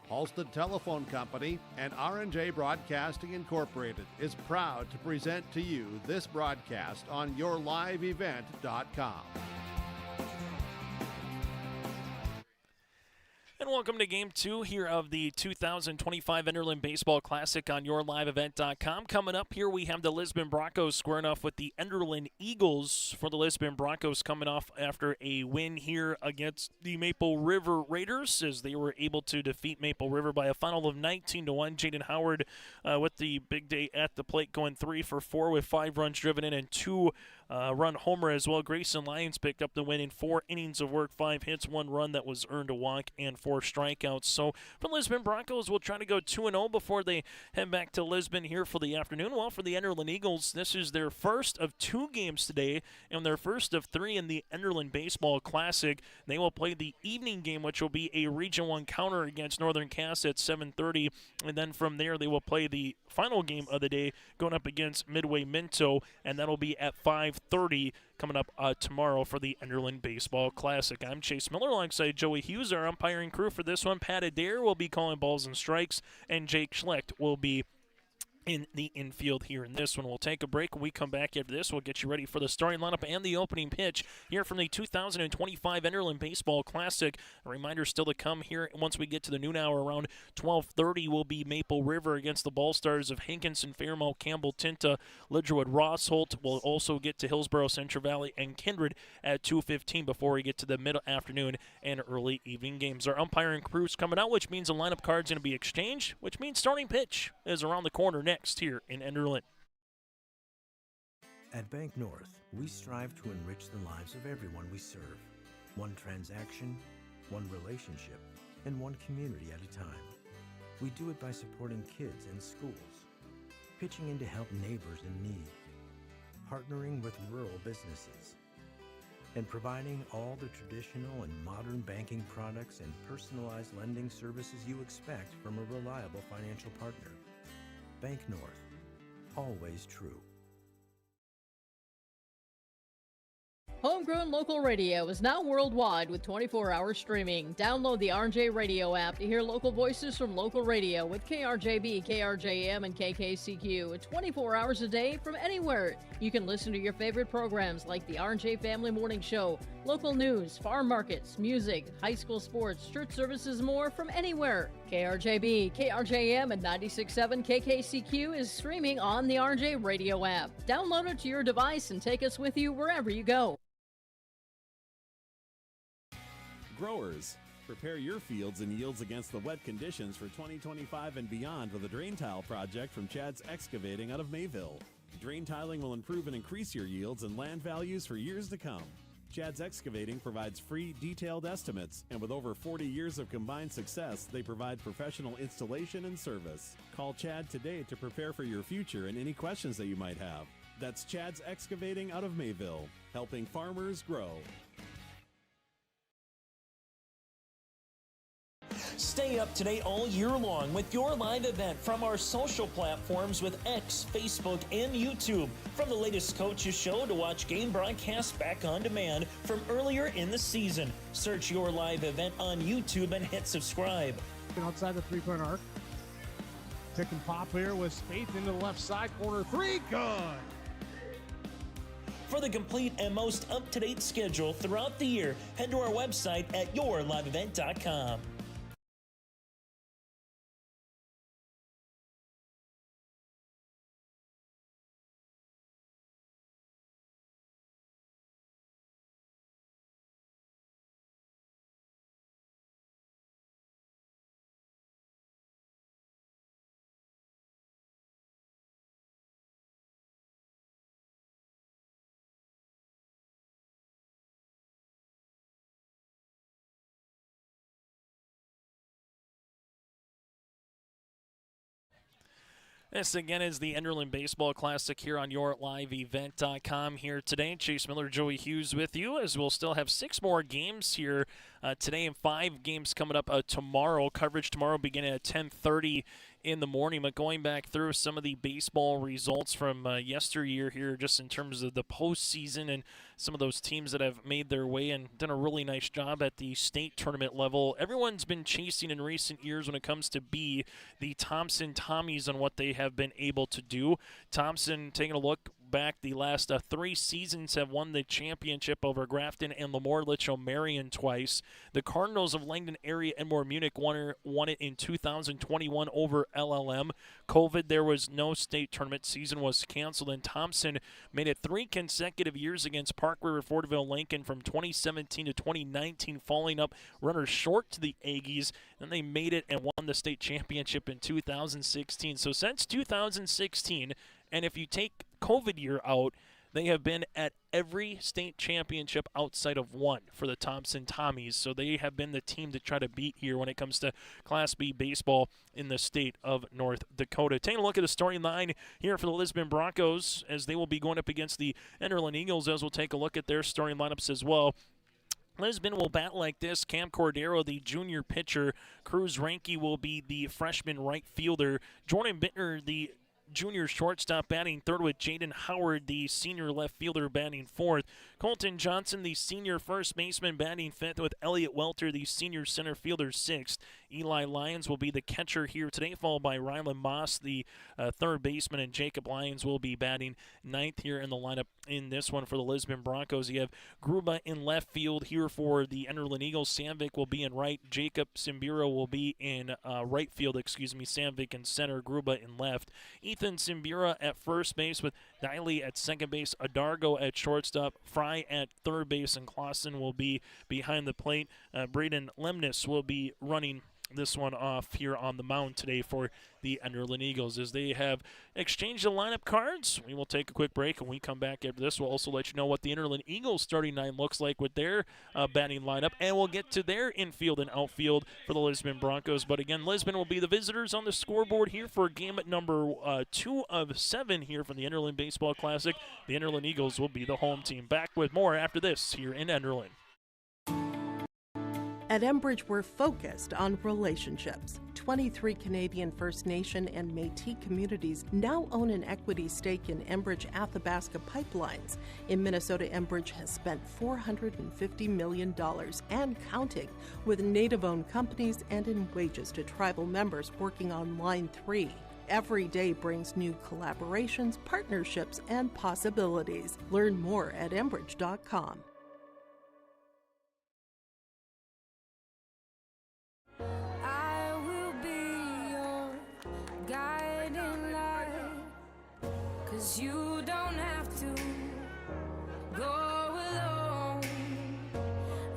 Halsted Telephone Company and R&J Broadcasting Incorporated is proud to present to you this broadcast on yourliveevent.com. And welcome to Game 2 here of the 2025 Enderlin Baseball Classic on yourliveevent.com. Coming up here, we have the Lisbon Broncos squaring off with the Enderlin Eagles. For the Lisbon Broncos, coming off after a win here against the Maple River Raiders, as they were able to defeat Maple River by a final of 19-1. Jaden Howard with the big day at the plate, going 3 for 4 with 5 runs driven in and 2 run homer as well. Grayson Lyons picked up the win in 4 innings of work, 5 hits, 1 run that was earned, a walk, and 4 strikeouts. So for the Lisbon Broncos, we'll try to go 2-0 before they head back to Lisbon here for the afternoon. Well, for the Enderlin Eagles, this is their first of 2 games today and their first of 3 in the Enderlin Baseball Classic. They will play the evening game, which will be a Region 1 counter against Northern Cass at 7:30, and then from there they will play the final game of the day going up against Midway Minto, and that'll be at 5:30 coming up tomorrow for the Enderlin Baseball Classic. I'm Chase Miller alongside Joey Hughes, our umpiring crew for this one. Pat Adair will be calling balls and strikes, and Jake Schlecht will be in the infield here in this one. We'll take a break. When we come back after this, we'll get you ready for the starting lineup and the opening pitch here from the 2025 Enderlin Baseball Classic. A reminder still to come here once we get to the noon hour. Around 12:30 will be Maple River against the Ball Stars of Hankinson, Fairmount, Campbell, Tinta, Lidgerwood, Rossholt. We'll also get to Hillsborough, Central Valley, and Kindred at 2:15 before we get to the mid-afternoon and early evening games. Our umpiring crew's coming out, which means the lineup card's going to be exchanged, which means starting pitch is around the corner next here in Enderlin. At Bank North, we strive to enrich the lives of everyone we serve. One transaction, one relationship, and one community at a time. We do it by supporting kids and schools, pitching in to help neighbors in need, partnering with rural businesses, and providing all the traditional and modern banking products and personalized lending services you expect from a reliable financial partner. Bank North, always true. Homegrown local radio is now worldwide with 24-hour streaming. Download the R&J Radio app to hear local voices from local radio with KRJB, KRJM, and KKCQ 24 hours a day from anywhere. You can listen to your favorite programs like the R&J Family Morning Show, local news, farm markets, music, high school sports, church services, more from anywhere. KRJB, KRJM, and 96.7 KKCQ is streaming on the R&J Radio app. Download it to your device and take us with you wherever you go. Growers, prepare your fields and yields against the wet conditions for 2025 and beyond with a drain tile project from Chad's Excavating out of Mayville. Drain tiling will improve and increase your yields and land values for years to come. Chad's Excavating provides free, detailed estimates, and with over 40 years of combined success, they provide professional installation and service. Call Chad today to prepare for your future and any questions that you might have. That's Chad's Excavating out of Mayville, helping farmers grow. Stay up to date all year long with your live event from our social platforms with X, Facebook, and YouTube. From the latest coaches show to watch game broadcasts back on demand from earlier in the season. Search your live event on YouTube and hit subscribe. Outside the three-point arc. Pick and pop here with Spaeth into the left side corner. 3, good. For the complete and most up-to-date schedule throughout the year, head to our website at yourliveevent.com. This again is the Enderlin Baseball Classic here on yourliveevent.com here today. Chase Miller, Joey Hughes with you, as we'll still have 6 more games here today, and 5 games coming up tomorrow. Coverage tomorrow beginning at 10:30 in the morning. But going back through some of the baseball results from yesteryear here, just in terms of the postseason and some of those teams that have made their way and done a really nice job at the state tournament level. Everyone's been chasing in recent years when it comes to the Thompson Tommies and what they have been able to do. Thompson, taking a look back, the last 3 seasons have won the championship over Grafton and Lemoore Litchfield Marion twice. The Cardinals of Langdon Area and Moore Munich won it in 2021 over LLM. COVID, there was no state tournament. Season was canceled, and Thompson made it 3 consecutive years against Park River Fordville Lincoln from 2017 to 2019, falling up runners short to the Aggies. Then they made it and won the state championship in 2016. So since 2016, and if you take COVID year out, they have been at every state championship outside of one for the Thompson Tommies. So they have been the team to try to beat here when it comes to Class B baseball in the state of North Dakota. Taking a look at the storyline here for the Lisbon Broncos as they will be going up against the Enderlin Eagles, as we'll take a look at their starting lineups as well. Lisbon will bat like this. Cam Cordero, the junior pitcher. Cruz Ranke will be the freshman right fielder. Jordan Bittner, the junior shortstop, batting third, with Jaden Howard, the senior left fielder, batting fourth. Colton Johnson, the senior first baseman, batting fifth, with Elliot Welter, the senior center fielder, sixth. Eli Lyons will be the catcher here today, followed by Rylan Moss, the third baseman, and Jacob Lyons will be batting ninth here in the lineup in this one for the Lisbon Broncos. You have Gruba in left field here for the Enderlin Eagles. Sandvik will be in right. Jacob Simbiro will be in right field, Sandvik in center, Gruba in left. Ethan Simbira at first base, with Diley at second base, Adargo at shortstop, Fry at third base, and Clausen will be behind the plate. Braden Lemnis will be running this one off here on the mound today for the Enderlin Eagles. As they have exchanged the lineup cards, we will take a quick break, and when we come back after this, we'll also let you know what the Enderlin Eagles starting 9 looks like with their batting lineup, and we'll get to their infield and outfield for the Lisbon Broncos. But again, Lisbon will be the visitors on the scoreboard here for game number 2 of 7 here from the Enderlin Baseball Classic. The Enderlin Eagles will be the home team. Back with more after this here in Enderlin. At Enbridge, we're focused on relationships. 23 Canadian First Nation and Métis communities now own an equity stake in Enbridge Athabasca Pipelines. In Minnesota, Enbridge has spent $450 million and counting, with Native-owned companies and in wages to tribal members working on Line 3. Every day brings new collaborations, partnerships, and possibilities. Learn more at Enbridge.com. You don't have to go alone.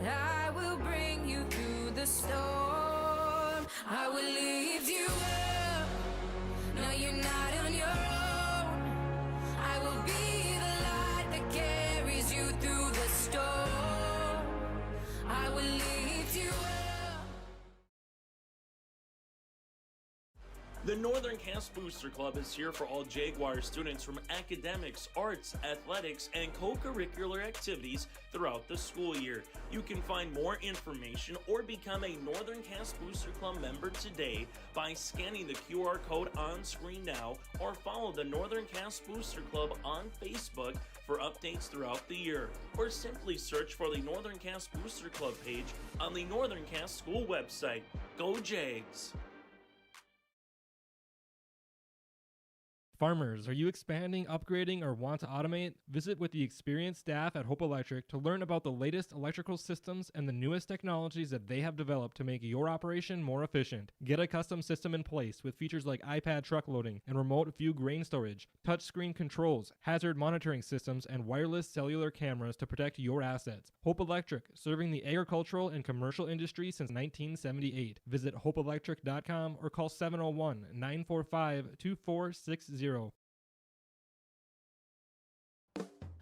I will bring you through the storm. I will lift you up. No, you're not on your own. I will be the light that carries you through the storm. I will lift you up. The Northern Cass Booster Club is here for all Jaguar students from academics, arts, athletics, and co-curricular activities throughout the school year. You can find more information or become a Northern Cass Booster Club member today by scanning the QR code on screen now, or follow the Northern Cass Booster Club on Facebook for updates throughout the year, or simply search for the Northern Cass Booster Club page on the Northern Cass School website. Go Jags! Farmers, are you expanding, upgrading, or want to automate? Visit with the experienced staff at Hope Electric to learn about the latest electrical systems and the newest technologies that they have developed to make your operation more efficient. Get a custom system in place with features like iPad truck loading and remote view grain storage, touchscreen controls, hazard monitoring systems, and wireless cellular cameras to protect your assets. Hope Electric, serving the agricultural and commercial industry since 1978. Visit hopeelectric.com or call 701-945-2460.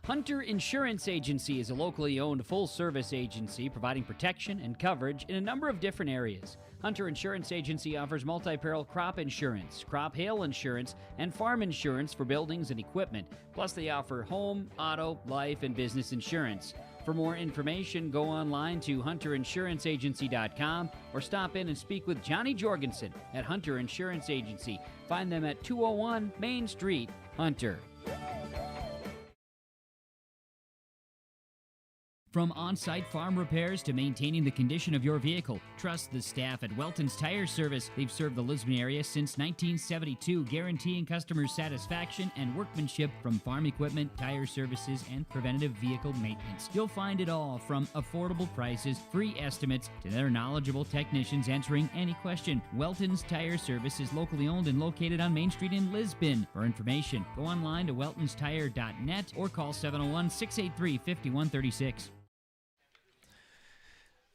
Hunter Insurance Agency is a locally owned full-service agency providing protection and coverage in a number of different areas. Hunter Insurance Agency offers multi-peril crop insurance, crop hail insurance, and farm insurance for buildings and equipment. Plus, they offer home, auto, life, and business insurance. For more information, go online to hunterinsuranceagency.com or stop in and speak with Johnny Jorgensen at Hunter Insurance Agency. Find them at 201 Main Street, Hunter. From on-site farm repairs to maintaining the condition of your vehicle, trust the staff at Welton's Tire Service. They've served the Lisbon area since 1972, guaranteeing customer satisfaction and workmanship from farm equipment, tire services, and preventative vehicle maintenance. You'll find it all from affordable prices, free estimates, to their knowledgeable technicians answering any question. Welton's Tire Service is locally owned and located on Main Street in Lisbon. For information, go online to weltonstire.net or call 701-683-5136.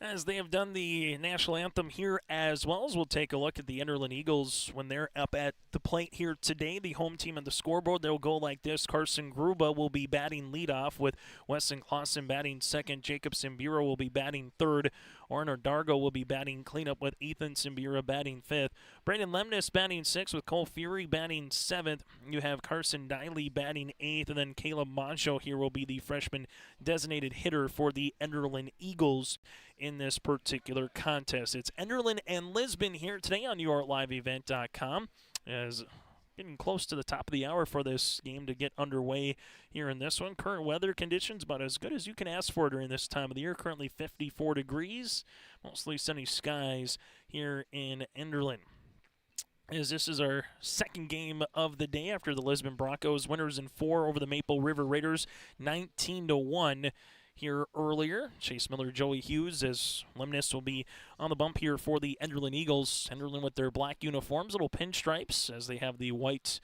As they have done the national anthem here as well, as we'll take a look at the Enderlin Eagles when they're up at the plate here today. The home team on the scoreboard, they'll go like this. Carson Gruba will be batting leadoff with Weston Clausen batting second. Jacob Simbira will be batting third. Orner Dargo will be batting cleanup with Ethan Simbira batting fifth. Brandon Lemnis batting sixth with Cole Fury batting seventh. You have Carson Diley batting eighth, and then Caleb Moncho here will be the freshman designated hitter for the Enderlin Eagles in this particular contest. It's Enderlin and Lisbon here today on YourLiveEvent.com. As getting close to the top of the hour for this game to get underway here in this one. Current weather conditions about as good as you can ask for during this time of the year. Currently 54 degrees, mostly sunny skies here in Enderlin. As this is our second game of the day after the Lisbon Broncos winners in 4 over the Maple River Raiders, 19-1. Here earlier, Chase Miller, Joey Hughes, as Lemnis will be on the bump here for the Enderlin Eagles. Enderlin with their black uniforms, little pinstripes, as they have the white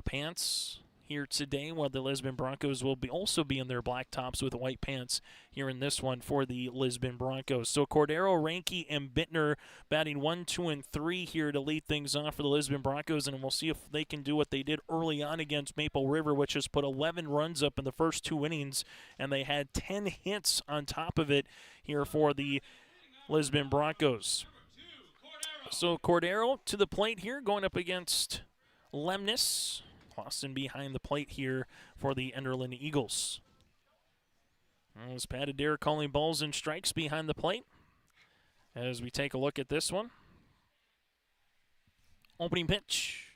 pants here today, while the Lisbon Broncos will also be in their black tops with white pants here in this one for the Lisbon Broncos. So Cordero, Ranke, and Bittner batting 1, 2, and 3 here to lead things off for the Lisbon Broncos, and we'll see if they can do what they did early on against Maple River, which has put 11 runs up in the first 2 innings, and they had 10 hits on top of it here for the Lisbon Broncos. So Cordero to the plate here, going up against Lemnis. Clausen behind the plate here for the Enderlin Eagles. As Pat Adair calling balls and strikes behind the plate. As we take a look at this one. Opening pitch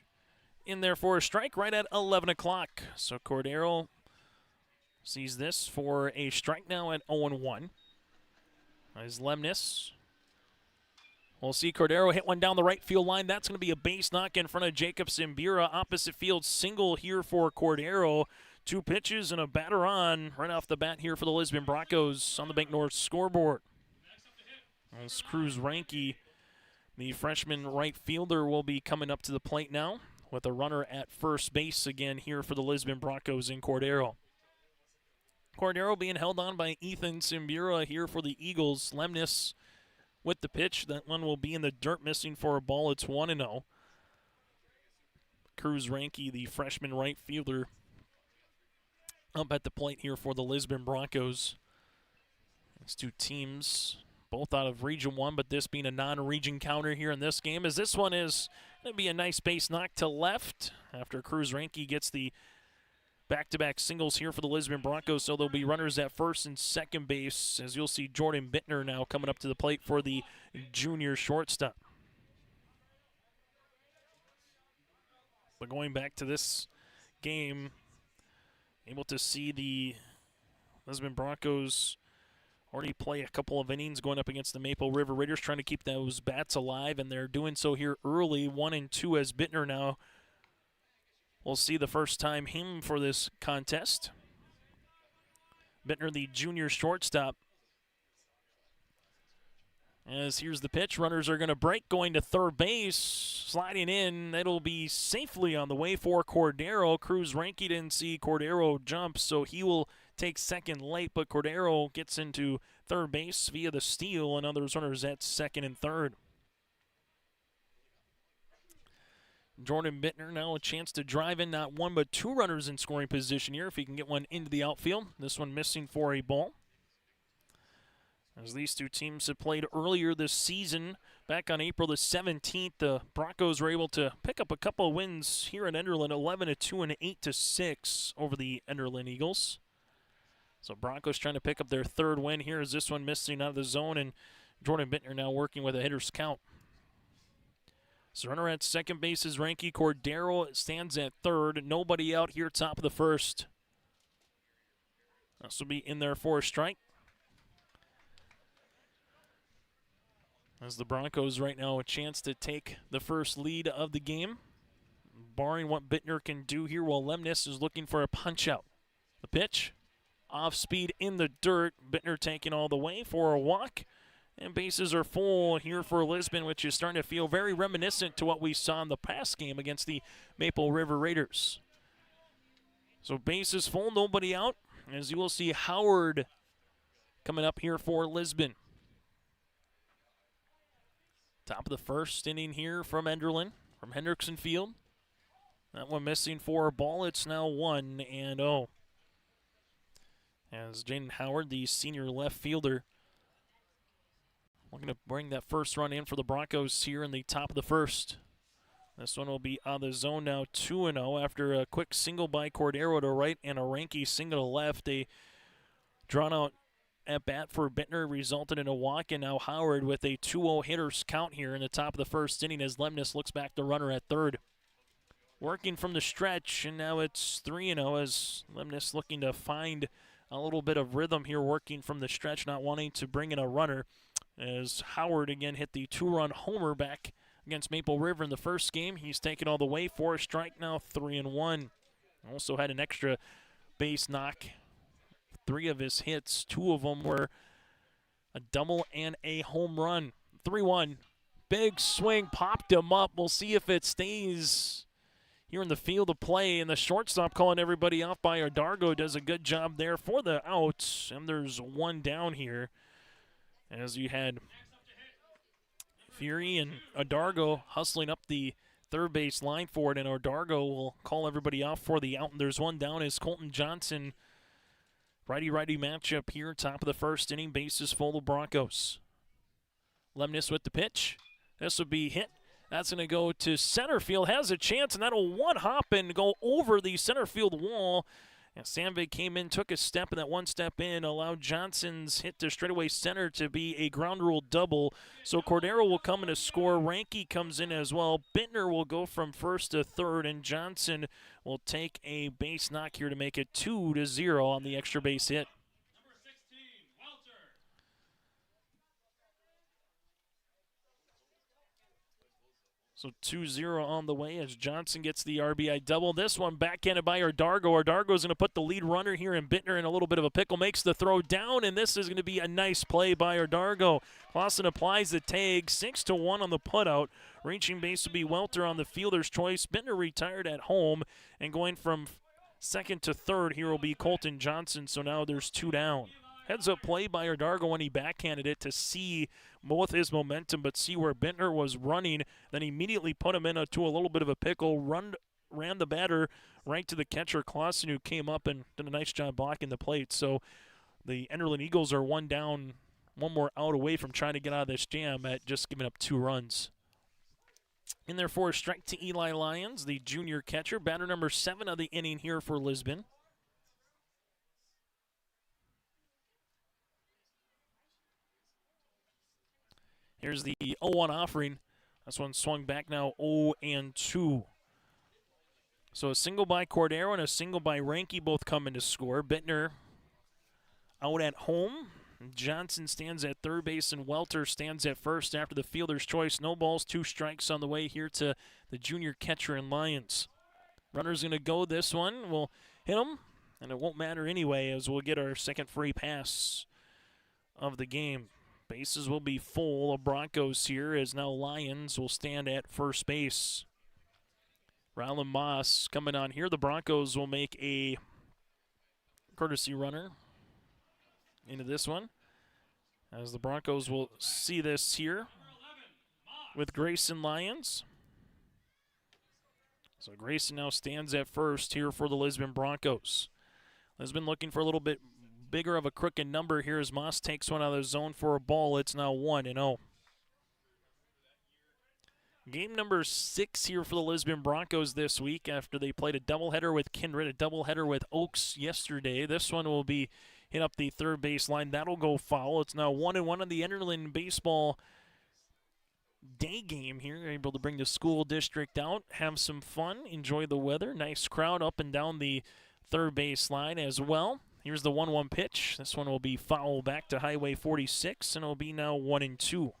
in there for a strike right at 11 o'clock. So Cordero sees this for a strike now at 0-1. As Lemnis. We'll see Cordero hit one down the right field line. That's going to be a base knock in front of Jacob Simbira. Opposite field single here for Cordero. 2 pitches and a batter on right off the bat here for the Lisbon Broncos on the Bank North scoreboard. As Cruz Ranke, the freshman right fielder, will be coming up to the plate now with a runner at first base again here for the Lisbon Broncos in Cordero. Cordero being held on by Ethan Simbira here for the Eagles. Lemnis with the pitch. That one will be in the dirt, missing for a ball. It's 1-0. Cruz Ranke, the freshman right fielder, up at the plate here for the Lisbon Broncos. These two teams both out of Region 1, but this being a non-region counter here in this game, as this one is going to be a nice base knock to left after Cruz Ranke gets the back-to-back singles here for the Lisbon Broncos, so there'll be runners at first and second base, as you'll see Jordan Bittner now coming up to the plate for the junior shortstop. But going back to this game, able to see the Lisbon Broncos already play a couple of innings going up against the Maple River Raiders, trying to keep those bats alive, and they're doing so here early, 1-2, as Bittner now we'll see the first time him for this contest. Bittner, the junior shortstop. As here's the pitch, runners are going to break, going to third base, sliding in. It'll be safely on the way for Cordero. Cruz Ranke didn't see Cordero jump, so he will take second late, but Cordero gets into third base via the steal, and others runners at second and third. Jordan Bittner now a chance to drive in not 1 but 2 runners in scoring position here if he can get one into the outfield. This one missing for a ball. As these two teams have played earlier this season, back on April the 17th, the Broncos were able to pick up a couple of wins here at Enderlin, 11-2 and 8-6 over the Enderlin Eagles. So Broncos trying to pick up their third win here as this one missing out of the zone, and Jordan Bittner now working with a hitter's count. So runner at second base is Ranky. Cordero stands at third. Nobody out here top of the first. This will be in there for a strike. As the Broncos right now a chance to take the first lead of the game. Barring what Bittner can do here while Lemnis is looking for a punch out. The pitch. Off speed in the dirt. Bittner taking all the way for a walk. And bases are full here for Lisbon, which is starting to feel very reminiscent to what we saw in the past game against the Maple River Raiders. So bases full, nobody out. As you will see Howard coming up here for Lisbon. Top of the first inning here from Enderlin, from Hendrickson Field. That one missing for a ball. It's now 1-0. As Jaden Howard, the senior left fielder, looking to bring that first run in for the Broncos here in the top of the first. This one will be on the zone now, 2-0 after a quick single by Cordero to right and a Ranky single to left. A drawn-out at-bat for Bittner resulted in a walk, and now Howard with a 2-0 hitters count here in the top of the first inning as Lemnis looks back the runner at third. Working from the stretch, and now it's 3-0 as Lemnis looking to find a little bit of rhythm here working from the stretch, not wanting to bring in a runner. As Howard again hit the 2-run homer back against Maple River in the first game. He's taken all the way for a strike now, 3-1. Also had an extra base knock. 3 of his hits, 2 of them were a double and a home run. 3-1. Big swing, popped him up. We'll see if it stays here in the field of play. And the shortstop calling everybody off by Ardargo does a good job there for the outs. And there's one down here. As you had Fury and Ardargo hustling up the third base line for it, and Ardargo will call everybody off for the out. And there's one down as Colton Johnson, righty-righty matchup here, top of the first inning, bases full of Broncos. Lemnis with the pitch. This will be hit. That's going to go to center field, has a chance, and that'll one-hop and go over the center field wall. And Sandvig came in, took a step, and that one step in allowed Johnson's hit to straightaway center to be a ground rule double. So Cordero will come in to score. Ranky comes in as well. Bittner will go from first to third, and Johnson will take a base knock here to make it 2-0 on the extra base hit. So 2-0 on the way as Johnson gets the RBI double. This one backhanded by Ardargo. Ardargo's going to put the lead runner here in Bittner in a little bit of a pickle. Makes the throw down, and this is going to be a nice play by Ardargo. Clausen applies the tag. 6-1 on the putout. Reaching base will be Welter on the fielder's choice. Bittner retired at home, and going from second to third here will be Colton Johnson. So now there's 2 down. Heads-up play by Ardargo when he backhanded it to see both his momentum, but see where Bittner was running. Then immediately put him into a little bit of a pickle, ran the batter right to the catcher, Clausen, who came up and did a nice job blocking the plate. So the Enderlin Eagles are 1 down, 1 more out away from trying to get out of this jam at just giving up 2 runs. In there for a strike to Eli Lyons, the junior catcher, batter number 7 of the inning here for Lisbon. Here's the 0-1 offering. This one swung back now 0-2. So a single by Cordero and a single by Ranky both coming to score. Bittner out at home. Johnson stands at third base and Welter stands at first after the fielder's choice. No balls, 2 strikes on the way here to the junior catcher in Lyons. Runner's going to go this one. We'll hit him, and it won't matter anyway as we'll get our second free pass of the game. Bases will be full of Broncos here as now Lyons will stand at first base. Rylan Moss coming on here. The Broncos will make a courtesy runner into this one as the Broncos will see this here with Grayson Lyons. So Grayson now stands at first here for the Lisbon Broncos. Lisbon looking for a little bit bigger of a crooked number here as Moss takes one out of the zone for a ball. It's now 1-0. Game number 6 here for the Lisbon Broncos this week after they played a doubleheader with Kindred, a doubleheader with Oaks yesterday. This one will be hit up the third base line. That'll go foul. It's now 1-1 on the Enderlin baseball day game here. Able to bring the school district out, have some fun, enjoy the weather. Nice crowd up and down the third base line as well. Here's the 1-1 pitch. This one will be foul back to Highway 46, and it'll be now 1-2.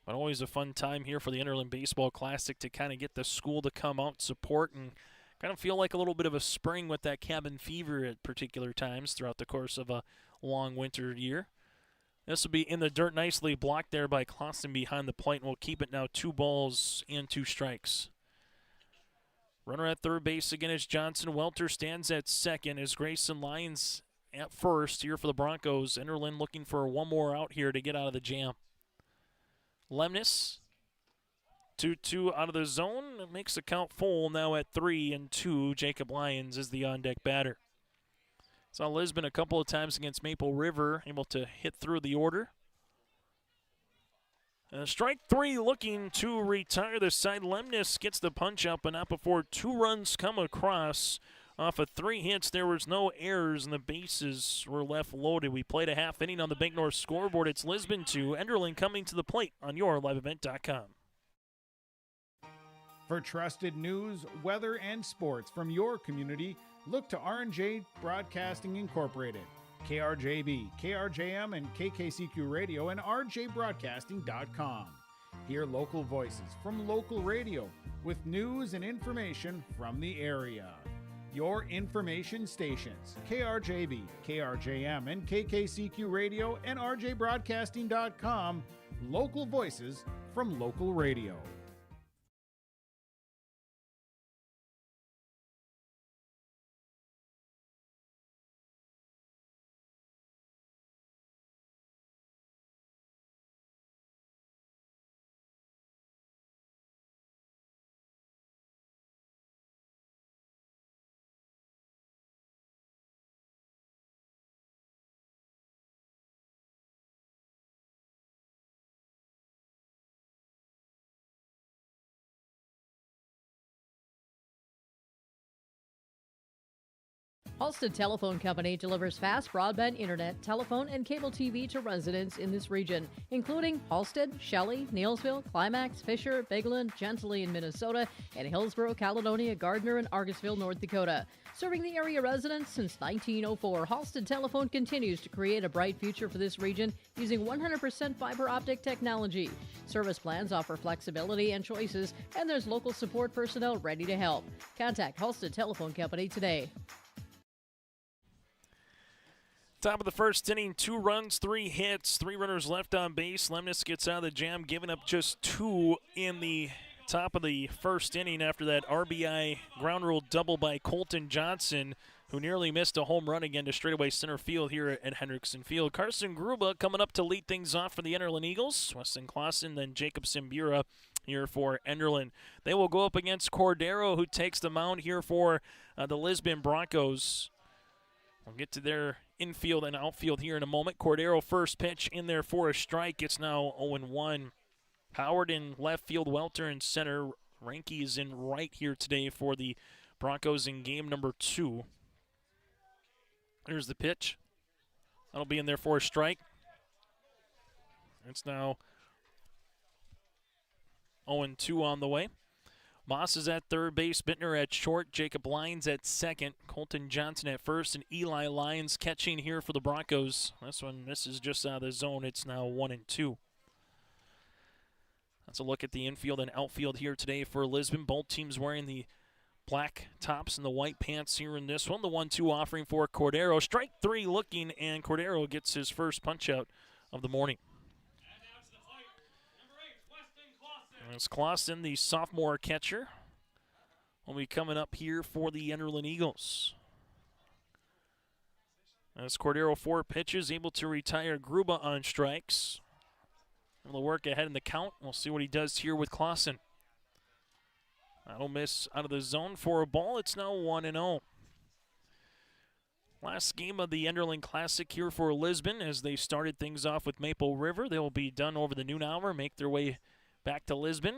But always a fun time here for the Enderlin Baseball Classic to kind of get the school to come out, support, and kind of feel like a little bit of a spring with that cabin fever at particular times throughout the course of a long winter year. This will be in the dirt, nicely blocked there by Clausen behind the plate, and we'll keep it now 2 balls and 2 strikes. Runner at third base again is Johnson. Welter stands at second as Grayson Lyons at first here for the Broncos. Enderlin looking for one more out here to get out of the jam. Lemnis, 2-2 out of the zone. It makes the count full now at 3-2. Jacob Lyons is the on-deck batter. Saw Lisbon a couple of times against Maple River, able to hit through the order. Strike 3 looking to retire the side. Lemnis gets the punch up, but not before 2 runs come across. Off of 3 hits, there was no errors, and the bases were left loaded. We played a half inning on the Bank North scoreboard. It's Lisbon 2, Enderlin coming to the plate on yourliveevent.com. For trusted news, weather, and sports from your community, look to R&J Broadcasting Incorporated, KRJB, KRJM, and KKCQ Radio, and rjbroadcasting.com. Hear local voices from local radio with news and information from the area. Your information stations, KRJB, KRJM, and KKCQ Radio, and rjbroadcasting.com. Local voices from local radio. Halstead Telephone Company delivers fast broadband internet, telephone, and cable TV to residents in this region, including Halstead, Shelley, Neilsville, Climax, Fisher, Bigland, Gentilly in Minnesota, and Hillsborough, Caledonia, Gardner, and Argusville, North Dakota. Serving the area residents since 1904, Halstead Telephone continues to create a bright future for this region using 100% fiber optic technology. Service plans offer flexibility and choices, and there's local support personnel ready to help. Contact Halstead Telephone Company today. Top of the first inning, 2 runs, 3 hits, 3 runners left on base. Lemnis gets out of the jam, giving up just 2 in the top of the first inning after that RBI ground rule double by Colton Johnson, who nearly missed a home run again to straightaway center field here at Hendrickson Field. Carson Gruba coming up to lead things off for the Enderlin Eagles. Weston Clausen, then Jacob Simbura here for Enderlin. They will go up against Cordero, who takes the mound here for the Lisbon Broncos. We'll get to their infield and outfield here in a moment. Cordero first pitch in there for a strike. It's now 0-1. Howard in left field, Welter in center. Ranke is in right here today for the Broncos in game number 2. Here's the pitch. That'll be in there for a strike. It's now 0-2 on the way. Moss is at third base, Bittner at short, Jacob Lyons at second, Colton Johnson at first, and Eli Lyons catching here for the Broncos. This is just out of the zone. It's now 1-2. That's a look at the infield and outfield here today for Lisbon. Both teams wearing the black tops and the white pants here in this one. The 1-2 offering for Cordero. Strike 3 looking, and Cordero gets his first punch out of the morning. As Clausen, the sophomore catcher, will be coming up here for the Enderlin Eagles. As Cordero 4 pitches, able to retire Gruba on strikes. Able to work ahead in the count. We'll see what he does here with Clausen. That'll miss out of the zone for a ball. It's now 1-0. Last game of the Enderlin Classic here for Lisbon as they started things off with Maple River. They will be done over the noon hour, make their way back to Lisbon.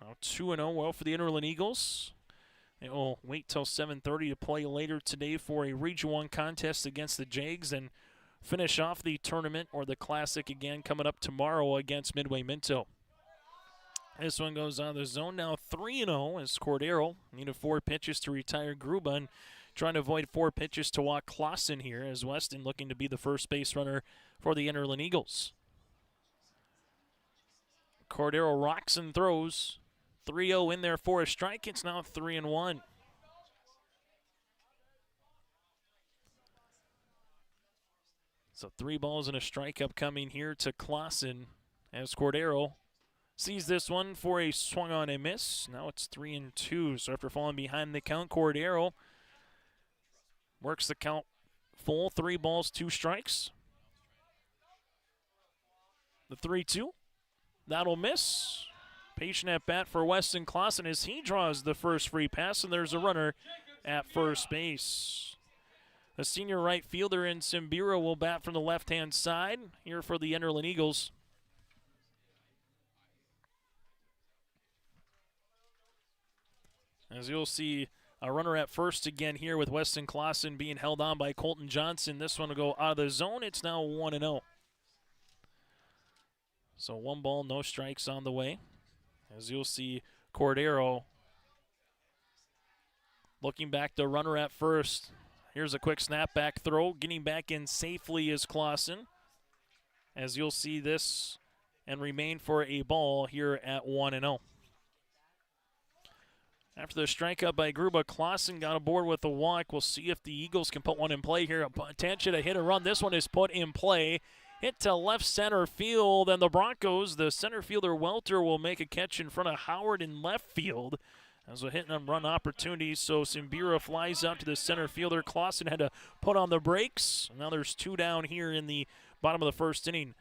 Now 2-0 well for the Enderlin Eagles. It will wait till 7:30 to play later today for a Region 1 contest against the Jags and finish off the tournament or the Classic again coming up tomorrow against Midway Minto. This one goes on the zone now 3-0 as Cordero needed 4 pitches to retire Gruba and trying to avoid 4 pitches to walk Clausen here as Weston looking to be the first base runner for the Enderlin Eagles. Cordero rocks and throws. 3-0 in there for a strike. It's now 3-1. So 3 balls and a strike upcoming here to Clausen as Cordero sees this one for a swung on a miss. Now it's 3-2. So after falling behind the count, Cordero works the count full. 3 balls, 2 strikes. The 3-2. That'll miss. Patient at bat for Weston Clausen as he draws the first free pass, and there's a runner at first base. The senior right fielder in Simbira will bat from the left-hand side here for the Enderlin Eagles. As you'll see, a runner at first again here with Weston Clausen being held on by Colton Johnson. This one will go out of the zone. It's now 1-0. So 1 ball, no strikes on the way. As you'll see, Cordero looking back, the runner at first. Here's a quick snapback throw. Getting back in safely is Clausen. As you'll see this and remain for a ball here at 1-0. After the strikeout by Gruba, Clausen got aboard with a walk. We'll see if the Eagles can put one in play here. Attention to hit and run. This one is put in play. Hit to left center field, and the Broncos, the center fielder Welter, will make a catch in front of Howard in left field. As a hit and run opportunity, so Simbira flies out to the center fielder. Clausen had to put on the brakes. Now there's 2 down here in the bottom of the first inning.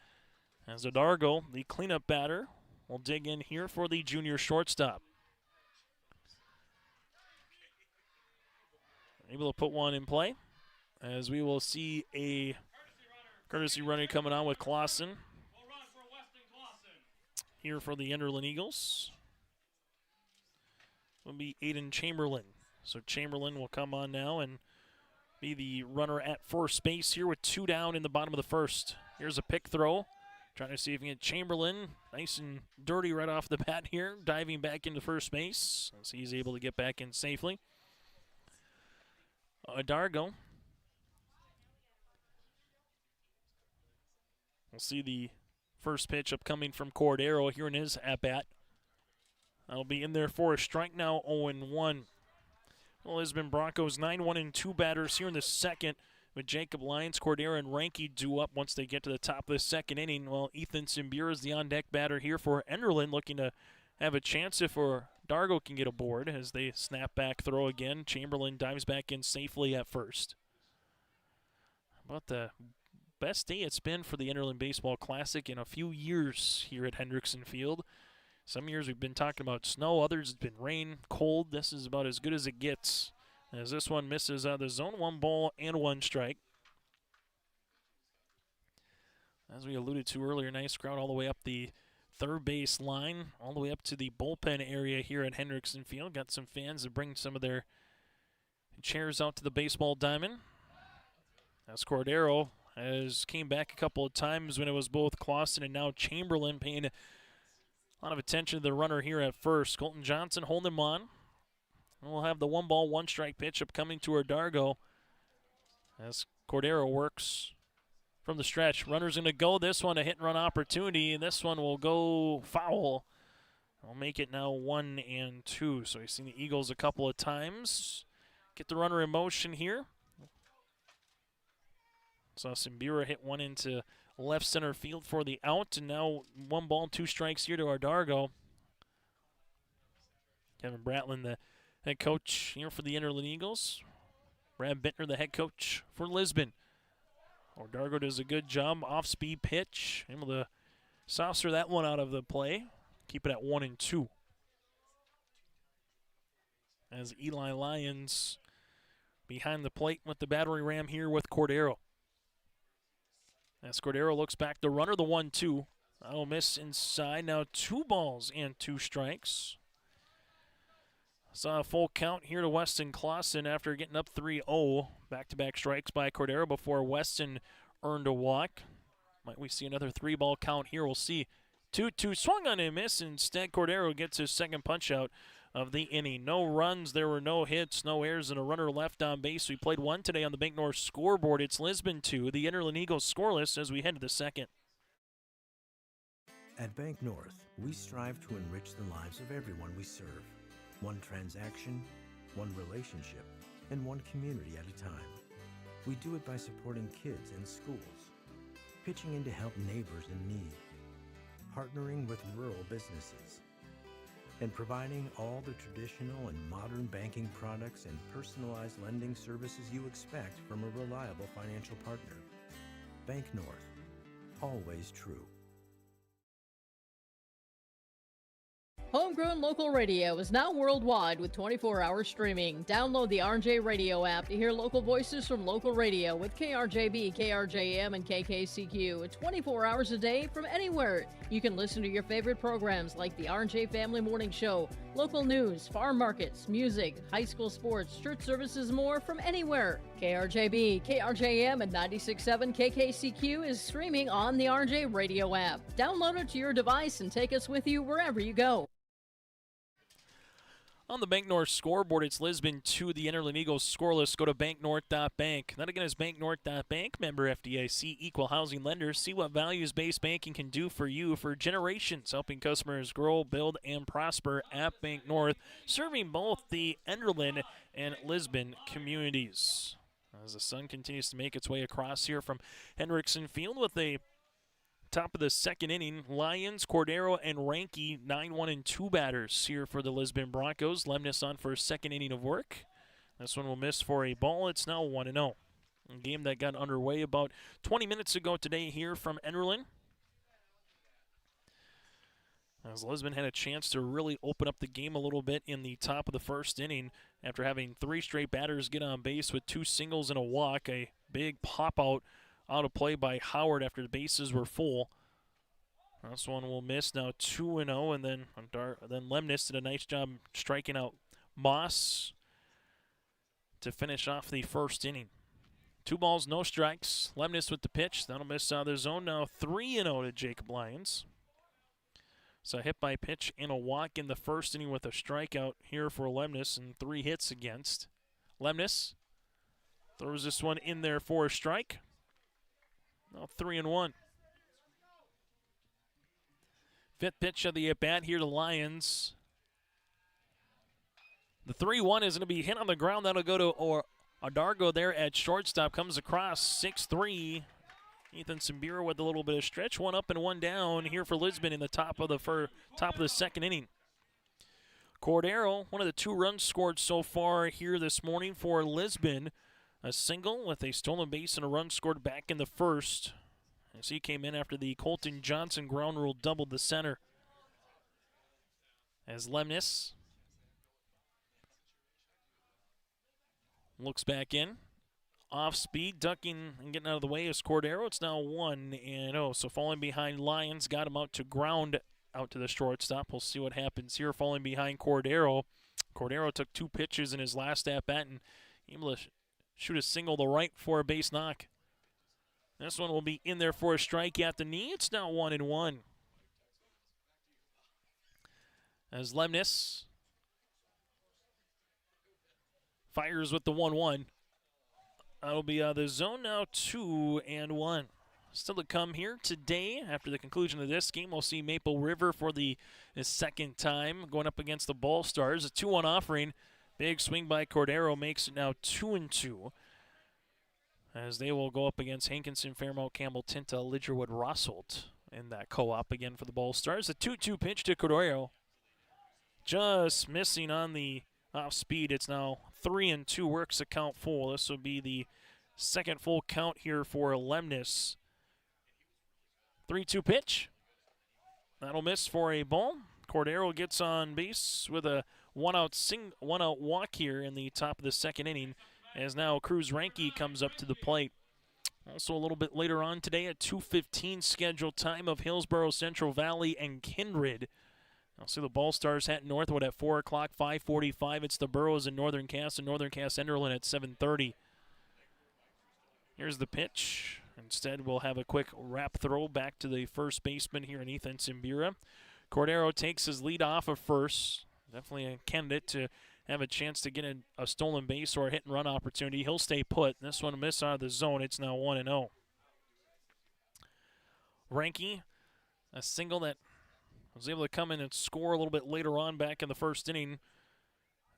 As Adargo, the cleanup batter, will dig in here for the junior shortstop. Able to put one in play, as we will see a courtesy runner coming on with Clausen here for the Enderlin Eagles. Will be Aiden Chamberlain. So Chamberlain will come on now and be the runner at first base here with 2 down in the bottom of the first. Here's a pick throw. Trying to see if we can get Chamberlain nice and dirty right off the bat here. Diving back into first base as he's able to get back in safely. Adargo. We'll see the first pitch upcoming from Cordero here in his at-bat. That'll be in there for a strike now, 0-1. Well, Lisbon Broncos 9-1-2 batters here in the second with Jacob Lyons, Cordero, and Ranke due up once they get to the top of the second inning. Well, Ethan Simbira is the on-deck batter here for Enderlin, looking to have a chance if Dargo can get aboard as they snap back throw again. Chamberlain dives back in safely at first. About the best day it's been for the Enderlin Baseball Classic in a few years here at Hendrickson Field. Some years we've been talking about snow, others it's been rain, cold. This is about as good as it gets. As this one misses out of the zone, 1 ball and 1 strike. As we alluded to earlier, nice crowd all the way up the third base line, all the way up to the bullpen area here at Hendrickson Field. Got some fans that bring some of their chairs out to the baseball diamond. As Cordero has came back a couple of times when it was both Clausen and now Chamberlain paying a lot of attention to the runner here at first. Colton Johnson holding him on. And we'll have the 1 ball, 1 strike pitch upcoming to Dargo as Cordero works from the stretch. Runner's going to go. This one a hit and run opportunity, and this one will go foul. I'll make it now 1-2. So you've seen the Eagles a couple of times. Get the runner in motion here. So Simbira hit one into left center field for the out, and now 1 ball, 2 strikes here to Dargo. Kevin Bratlin, the head coach here for the Enderlin Eagles. Brad Bittner, the head coach for Lisbon. Dargo does a good job, off-speed pitch, able to saucer that one out of the play. Keep it at 1-2. As Eli Lyons behind the plate with the battery ram here with Cordero. As Cordero looks back, the runner, the 1-2. That'll miss inside. Now 2 balls and 2 strikes. Saw a full count here to Weston Clausen after getting up 3-0. Back-to-back strikes by Cordero before Weston earned a walk. Might we see another 3-ball count here? We'll see. 2-2 swung on a miss. Instead, Cordero gets his second punch-out of the inning. No runs, there were no hits, no errors, and a runner left on base. We played one today on the Bank North scoreboard. It's Lisbon 2, the Enderlin Eagles scoreless as we head to the second. At Bank North, we strive to enrich the lives of everyone we serve. One transaction, one relationship, and one community at a time. We do it by supporting kids and schools, pitching in to help neighbors in need, partnering with rural businesses, and providing all the traditional and modern banking products and personalized lending services you expect from a reliable financial partner. Bank North, always true. Homegrown local radio is now worldwide with 24-hour streaming. Download the RJ Radio app to hear local voices from local radio with KRJB, KRJM, and KKCQ 24 hours a day from anywhere. You can listen to your favorite programs like the RJ Family Morning Show, local news, farm markets, music, high school sports, church services, more from anywhere. KRJB, KRJM, and 96.7 KKCQ is streaming on the RJ Radio app. Download it to your device and take us with you wherever you go. On the Bank North scoreboard, it's Lisbon 2, the Enderlin Eagles scoreless. Go to banknorth.bank. That again is banknorth.bank, member FDIC, equal housing lender. See what values-based banking can do for you for generations, helping customers grow, build, and prosper at Bank North, serving both the Enderlin and Lisbon communities. As the sun continues to make its way across here from Hendrickson Field with a top of the second inning, Lions, Cordero, and Ranke, 9-1 and 2 batters here for the Lisbon Broncos. Lemnis on for a second inning of work. This one will miss for a ball. It's now 1-0. A game that got underway about 20 minutes ago today here from Enderlin. As Lisbon had a chance to really open up the game a little bit in the top of the first inning after having 3 straight batters get on base with 2 singles and a walk. A big pop-out out of play by Howard after the bases were full. This one will miss, now 2-0, and then Lemnis did a nice job striking out Moss to finish off the first inning. 2 balls, no strikes. Lemnis with the pitch. That'll miss out of the zone. Now 3-0 to Jacob Lyons. So a hit by pitch and a walk in the first inning with a strikeout here for Lemnis and 3 hits against. Lemnis throws this one in there for a strike. Now 3-1. Fifth pitch of the at-bat here to Lions. The 3-1 is going to be hit on the ground. That'll go to Adargo there at shortstop. Comes across 6-3. Ethan Sambira with a little bit of stretch. 1 up and 1 down here for Lisbon in the top of the second inning. Cordero, one of the 2 runs scored so far here this morning for Lisbon. A single with a stolen base and a run scored back in the first as he came in after the Colton Johnson ground rule doubled the center. As Lemnis looks back in. Off speed, ducking and getting out of the way is Cordero. It's now 1-0. So falling behind Lions, got him out to ground out to the shortstop. We'll see what happens here. Falling behind Cordero. Cordero took 2 pitches in his last at-bat and able to shoot a single to right for a base knock. This one will be in there for a strike at the knee. It's now 1-1. As Lemnis fires with the 1-1. That'll be the zone now 2-1. Still to come here today after the conclusion of this game. We'll see Maple River for the second time going up against the Ball Stars. A 2-1 offering. Big swing by Cordero makes it now 2-2 as they will go up against Hankinson, Fairmount, Campbell, Tinta, Lidgerwood, Rossolt in that co-op again for the Ball Stars. A 2-2 pitch to Cordero. Just missing on the off speed. It's now 3-2, works the count full. This will be the second full count here for Lemnis. 3-2 pitch. That'll miss for a ball. Cordero gets on base with a one-out walk here in the top of the second inning as now Cruz Ranke comes up to the plate. Also a little bit later on today at 2:15 scheduled time of Hillsborough, Central Valley, and Kindred I'll see the Ball Stars heading northward at 4 o'clock, 5:45. It's the Burros in Northern Cass and Northern Cass Enderlin at 7:30. Here's the pitch. Instead, we'll have a quick wrap throw back to the first baseman here in Ethan Simbira. Cordero takes his lead off of first. Definitely a candidate to have a chance to get a stolen base or a hit and run opportunity. He'll stay put. This one a miss out of the zone. It's now 1-0. Ranke, a single that was able to come in and score a little bit later on back in the first inning.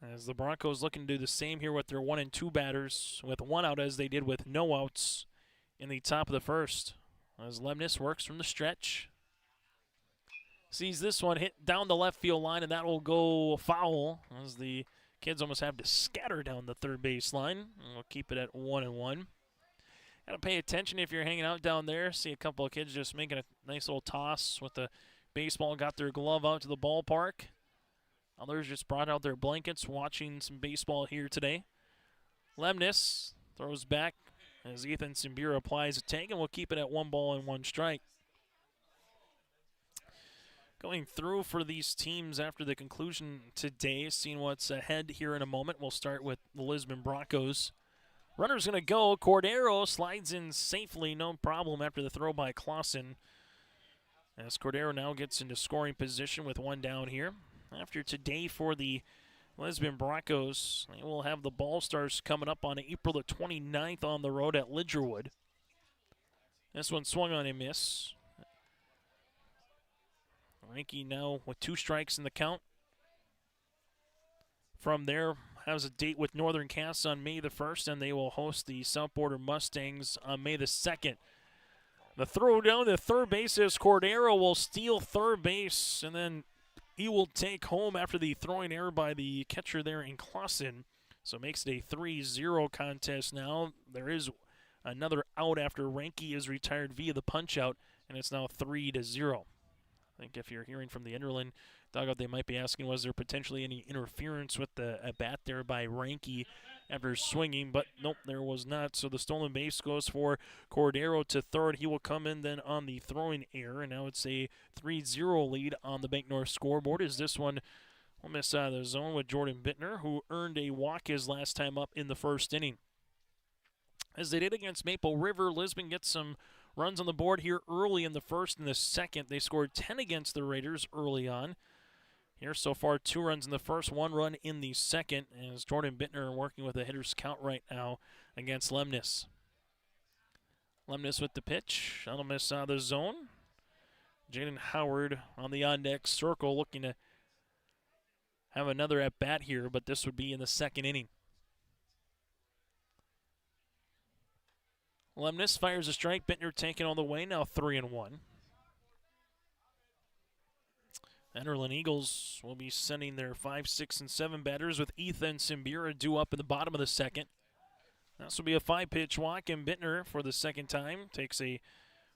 As the Broncos looking to do the same here with their 1 and 2 batters with 1 out as they did with no outs in the top of the first. As Lemnis works from the stretch. Sees this one hit down the left field line, and that will go foul as the kids almost have to scatter down the third base line. And we'll keep it at 1-1. Got to pay attention if you're hanging out down there. See a couple of kids just making a nice little toss with the baseball, got their glove out to the ballpark. Others just brought out their blankets, watching some baseball here today. Lemnis throws back as Ethan Simbira applies a tag, and we'll keep it at 1-1 strike. Going through for these teams after the conclusion today, seeing what's ahead here in a moment. We'll start with the Lisbon Broncos. Runner's going to go. Cordero slides in safely, no problem after the throw by Clausen. As Cordero now gets into scoring position with 1 down here. After today for the Lisbon Broncos, they will have the Ball Stars coming up on April the 29th on the road at Lidgerwood. This one swung on a miss. Ranke now with 2 strikes in the count. From there, has a date with Northern Cass on May the 1st, and they will host the South Border Mustangs on May the 2nd. The throw down to third base is Cordero will steal third base, and then he will take home after the throwing error by the catcher there in Clausen. So it makes it a 3-0 contest now. There is another out after Ranke is retired via the punch-out, and it's now 3-0. I think if you're hearing from the Enderlin dugout, they might be asking, was there potentially any interference with the at-bat there by Ranke after swinging? But nope, there was not. So the stolen base goes for Cordero to third. He will come in then on the throwing error, and now it's a 3-0 lead on the Bank North scoreboard. As this one will miss out of the zone with Jordan Bittner, who earned a walk his last time up in the first inning. As they did against Maple River, Lisbon gets some runs on the board here early in the first and the second. They scored 10 against the Raiders early on. Here so far, 2 runs in the first, 1 run in the second, as Jordan Bittner working with a hitter's count right now against Lemnis. Lemnis with the pitch. That'll miss out of the zone. Jaden Howard on the on-deck circle looking to have another at-bat here, but this would be in the second inning. Lemnis fires a strike. Bittner taking all the way, now 3-1. Enderlin Eagles will be sending their 5, 6, and 7 batters with Ethan Simbira due up in the bottom of the second. This will be a 5-pitch walk, and Bittner, for the second time, takes a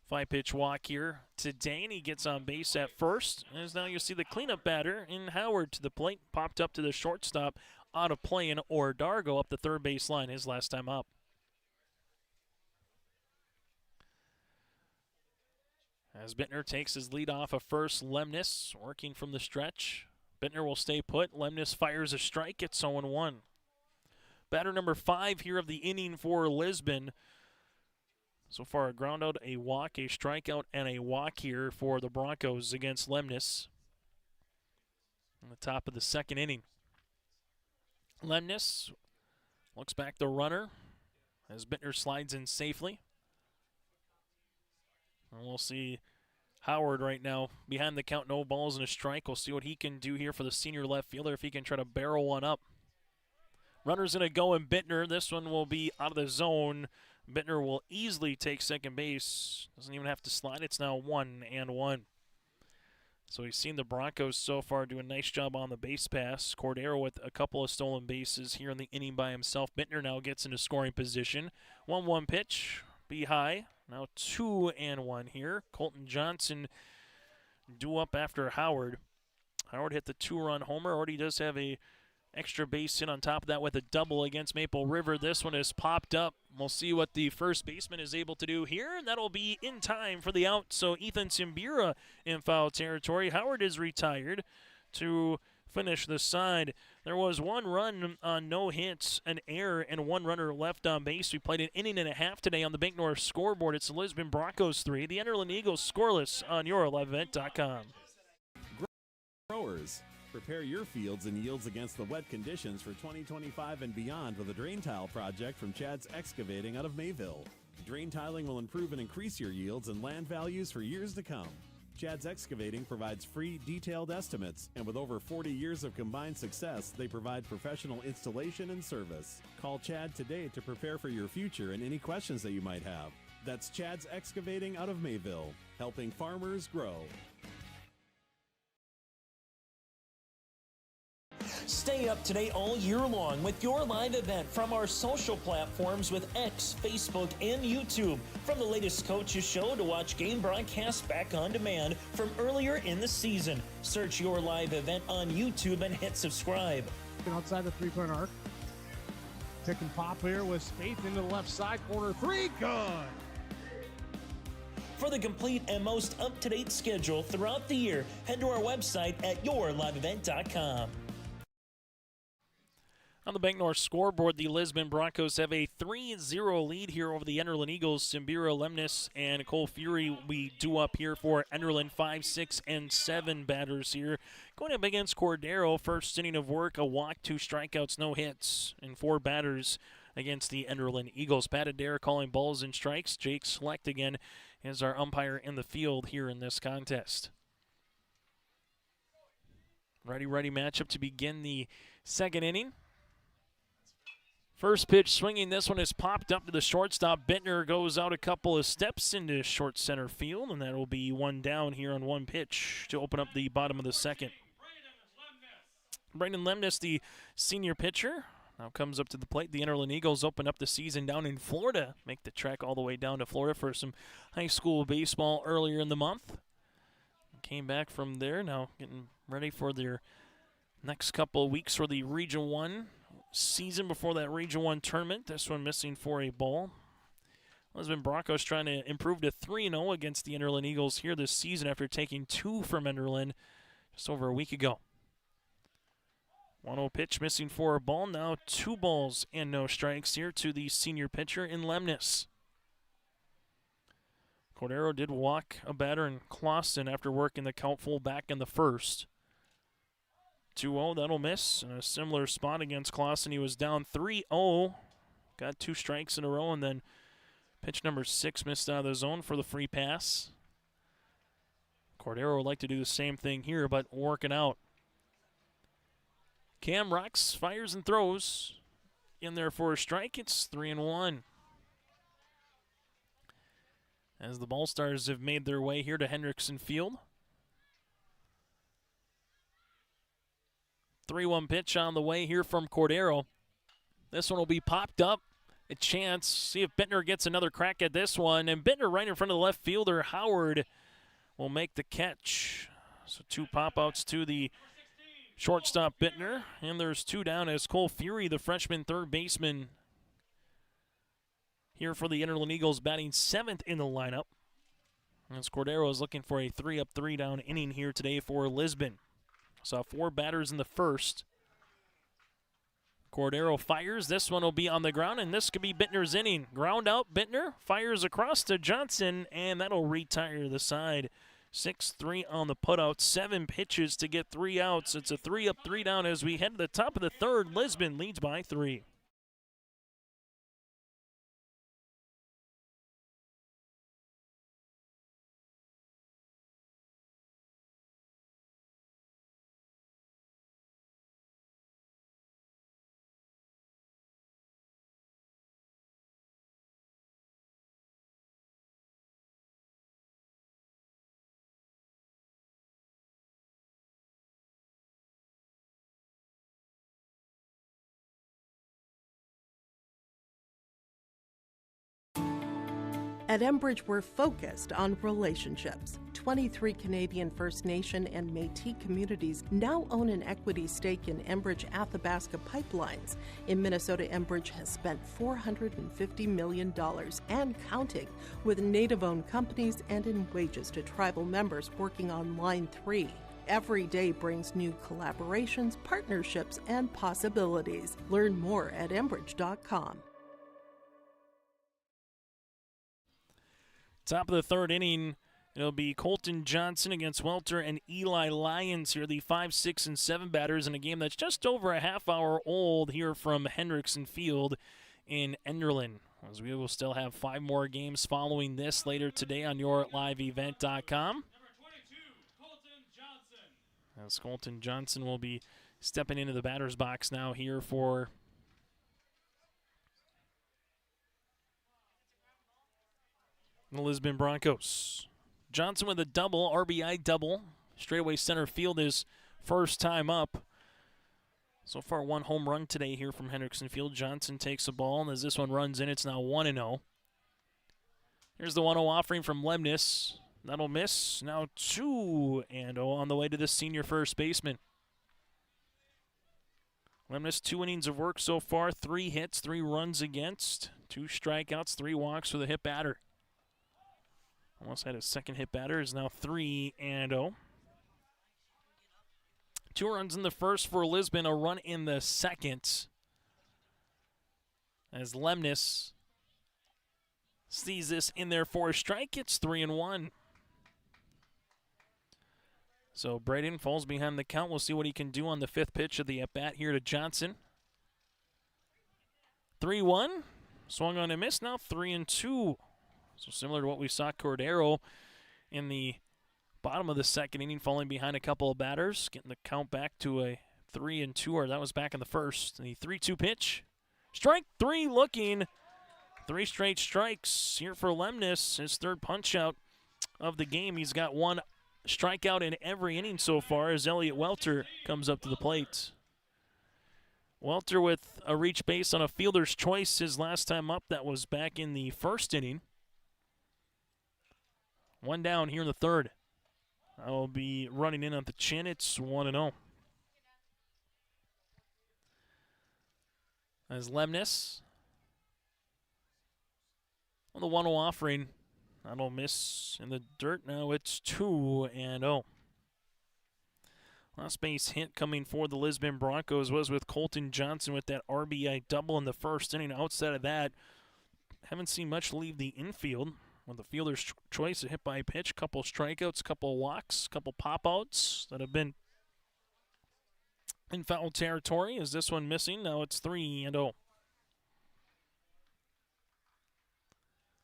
5-pitch walk here today, and he gets on base at first. As now you see the cleanup batter in Howard to the plate, popped up to the shortstop, out of play, and Dargo up the third base line his last time up. As Bittner takes his lead off of first, Lemnis working from the stretch. Bittner will stay put. Lemnis fires a strike. It's 0-1. Batter number 5 here of the inning for Lisbon. So far, a ground out, a walk, a strikeout, and a walk here for the Broncos against Lemnis. On the top of the second inning. Lemnis looks back the runner as Bittner slides in safely. And we'll see Howard right now behind the count, no balls and a strike. We'll see what he can do here for the senior left fielder, if he can try to barrel one up. Runner's going to go in Bittner. This one will be out of the zone. Bittner will easily take second base. Doesn't even have to slide. It's now 1-1. So we've seen the Broncos so far do a nice job on the base pass. Cordero with a couple of stolen bases here in the inning by himself. Bittner now gets into scoring position. 1-1 pitch. Be high. Now 2-1 here. Colton Johnson due up after Howard. Howard hit the 2-run homer. Already does have a extra base hit on top of that with a double against Maple River. This one is popped up. We'll see what the first baseman is able to do here, and that'll be in time for the out. So Ethan Simbira in foul territory. Howard is retired. to finish the side. There was one run on no hits, an error, and one runner left on base. We played an inning and a half today on the Bank North scoreboard. It's the Lisbon Broncos 3, the Enderlin Eagles scoreless on yourliveevent.com. Growers, prepare your fields and yields against the wet conditions for 2025 and beyond with a drain tile project from Chad's Excavating out of Mayville. Drain tiling will improve and increase your yields and land values for years to come. Chad's Excavating provides free, detailed estimates, and with over 40 years of combined success, they provide professional installation and service. Call Chad today to prepare for your future and any questions that you might have. That's Chad's Excavating out of Mayville, helping farmers grow. Stay up to date all year long with your live event from our social platforms with X, Facebook, and YouTube. From the latest coaches show to watch game broadcasts back on demand from earlier in the season. Search your live event on YouTube and hit subscribe. Outside the three-point arc. Pick and pop here with Spaeth into the left side corner. Three, good. For the complete and most up-to-date schedule throughout the year, head to our website at yourliveevent.com. On the Bank North scoreboard, the Lisbon Broncos have a 3-0 lead here over the Enderlin Eagles. Simbira, Lemnis, and Cole Fury we do up here for Enderlin. 5, 6, and 7 batters here. Going up against Cordero, first inning of work, a walk, 2 strikeouts, no hits, and 4 batters against the Enderlin Eagles. Pat Adair calling balls and strikes. Jake Select again is our umpire in the field here in this contest. Righty-righty matchup to begin the second inning. First pitch swinging. This one is popped up to the shortstop. Bittner goes out a couple of steps into short center field, and that will be one down here on one pitch to open up the bottom of the second. Brandon Lemnis, the senior pitcher, now comes up to the plate. The Enderlin Eagles open up the season down in Florida, make the trek all the way down to Florida for some high school baseball earlier in the month. Came back from there, now getting ready for their next couple of weeks for the Region 1 season before that Region 1 tournament. This one missing for a ball. Lisbon Broncos trying to improve to 3-0 against the Enderlin Eagles here this season after taking 2 from Enderlin just over a week ago. 1-0 pitch missing for a ball. Now 2 balls and no strikes here to the senior pitcher in Lemnis. Cordero did walk a batter in Clausen after working the count full back in the first. 2-0, that'll miss. In a similar spot against Clausen, he was down 3-0. Got 2 strikes in a row, and then pitch number 6 missed out of the zone for the free pass. Cordero would like to do the same thing here, but working out. Cam rocks, fires and throws. In there for a strike, it's 3-1. As the Ball Stars have made their way here to Hendrickson Field. 3-1 pitch on the way here from Cordero. This one will be popped up. A chance. See if Bittner gets another crack at this one. And Bittner right in front of the left fielder, Howard, will make the catch. So 2 pop-outs to the shortstop Bittner. And there's 2 down as Cole Fury, the freshman third baseman, here for the Enderlin Eagles, batting 7th in the lineup. As Cordero is looking for a 3-up, 3-down inning here today for Lisbon. Saw 4 batters in the first. Cordero fires. This one will be on the ground, and this could be Bittner's inning. Ground out, Bittner fires across to Johnson, and that'll retire the side. 6-3 on the putout. 7 pitches to get 3 outs. It's a 3-up, 3-down as we head to the top of the third. Lisbon leads by 3. At Enbridge, we're focused on relationships. 23 Canadian First Nation and Métis communities now own an equity stake in Enbridge Athabasca Pipelines. In Minnesota, Enbridge has spent $450 million and counting with Native-owned companies and in wages to tribal members working on Line 3. Every day brings new collaborations, partnerships, and possibilities. Learn more at Enbridge.com. Top of the third inning, it'll be Colton Johnson against Welter and Eli Lyons here, the 5, 6, and 7 batters in a game that's just over a half hour old here from Hendrickson Field in Enderlin. As we will still have 5 more games following this later today on yourliveevent.com. As Colton Johnson will be stepping into the batter's box now here for the Lisbon Broncos. Johnson with a double, RBI double. Straightaway center field his first time up. So far, 1 home run today here from Hendrickson Field. Johnson takes the ball, and as this one runs in, it's now 1-0. Here's the 1-0 offering from Lemnis. That'll miss. Now 2-0 on the way to the senior first baseman. Lemnis, 2 innings of work so far. 3 hits, 3 runs against, 2 strikeouts, 3 walks with a hit batter. Almost had a second hit batter. Is now 3-0. 2 runs in the first for Lisbon, a run in the second. As Lemnis sees this in there for a strike, it's 3-1. So Braden falls behind the count. We'll see what he can do on the 5th pitch of the at-bat here to Johnson. 3-1. Swung on and missed. Now 3-2. So similar to what we saw Cordero in the bottom of the second inning, falling behind a couple of batters, getting the count back to a 3-2, or that was back in the first. The 3-2 pitch. Strike 3 looking. 3 straight strikes here for Lemnis. His 3rd punch-out of the game. He's got 1 strikeout in every inning so far as Elliot Welter comes up to the plate. Welter with a reach base on a fielder's choice his last time up. That was back in the first inning. 1 down here in the 3rd. I'll be running in at the chin. It's 1-0. As Lemnis on the 1-0 offering. That'll miss in the dirt. Now it's 2-0. Last base hit coming for the Lisbon Broncos was with Colton Johnson with that RBI double in the first inning. Outside of that, haven't seen much leave the infield. With the fielder's choice, a hit by pitch, couple strikeouts, couple walks, couple pop-outs that have been in foul territory. Is this one missing? Now it's 3-0.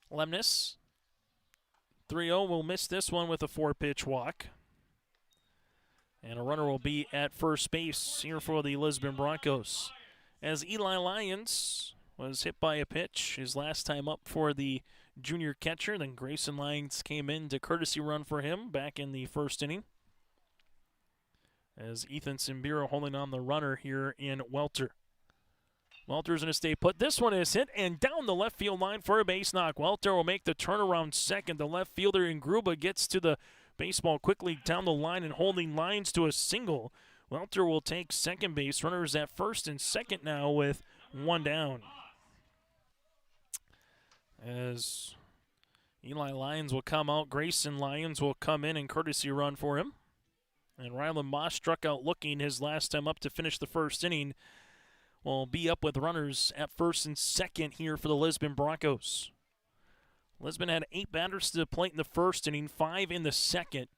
Lemnis, 3-0 will miss this one with a 4-pitch walk. And a runner will be at first base here for the Lisbon Broncos. As Eli Lyons was hit by a pitch his last time up for the junior catcher. Then Grayson Lyons came in to courtesy run for him back in the first inning. As Ethan Simbiro holding on the runner here in Welter. Welter's going to stay put. This one is hit and down the left field line for a base knock. Welter will make the turnaround second. The left fielder in Gruba gets to the baseball quickly down the line and holding Lyons to a single. Welter will take second base. Runners at first and second now with 1 down. As Eli Lyons will come out, Grayson Lyons will come in and courtesy run for him. And Rylan Moss struck out looking his last time up to finish the first inning. Will be up with runners at first and second here for the Lisbon Broncos. Lisbon had 8 batters to the plate in the first inning, 5 in the second.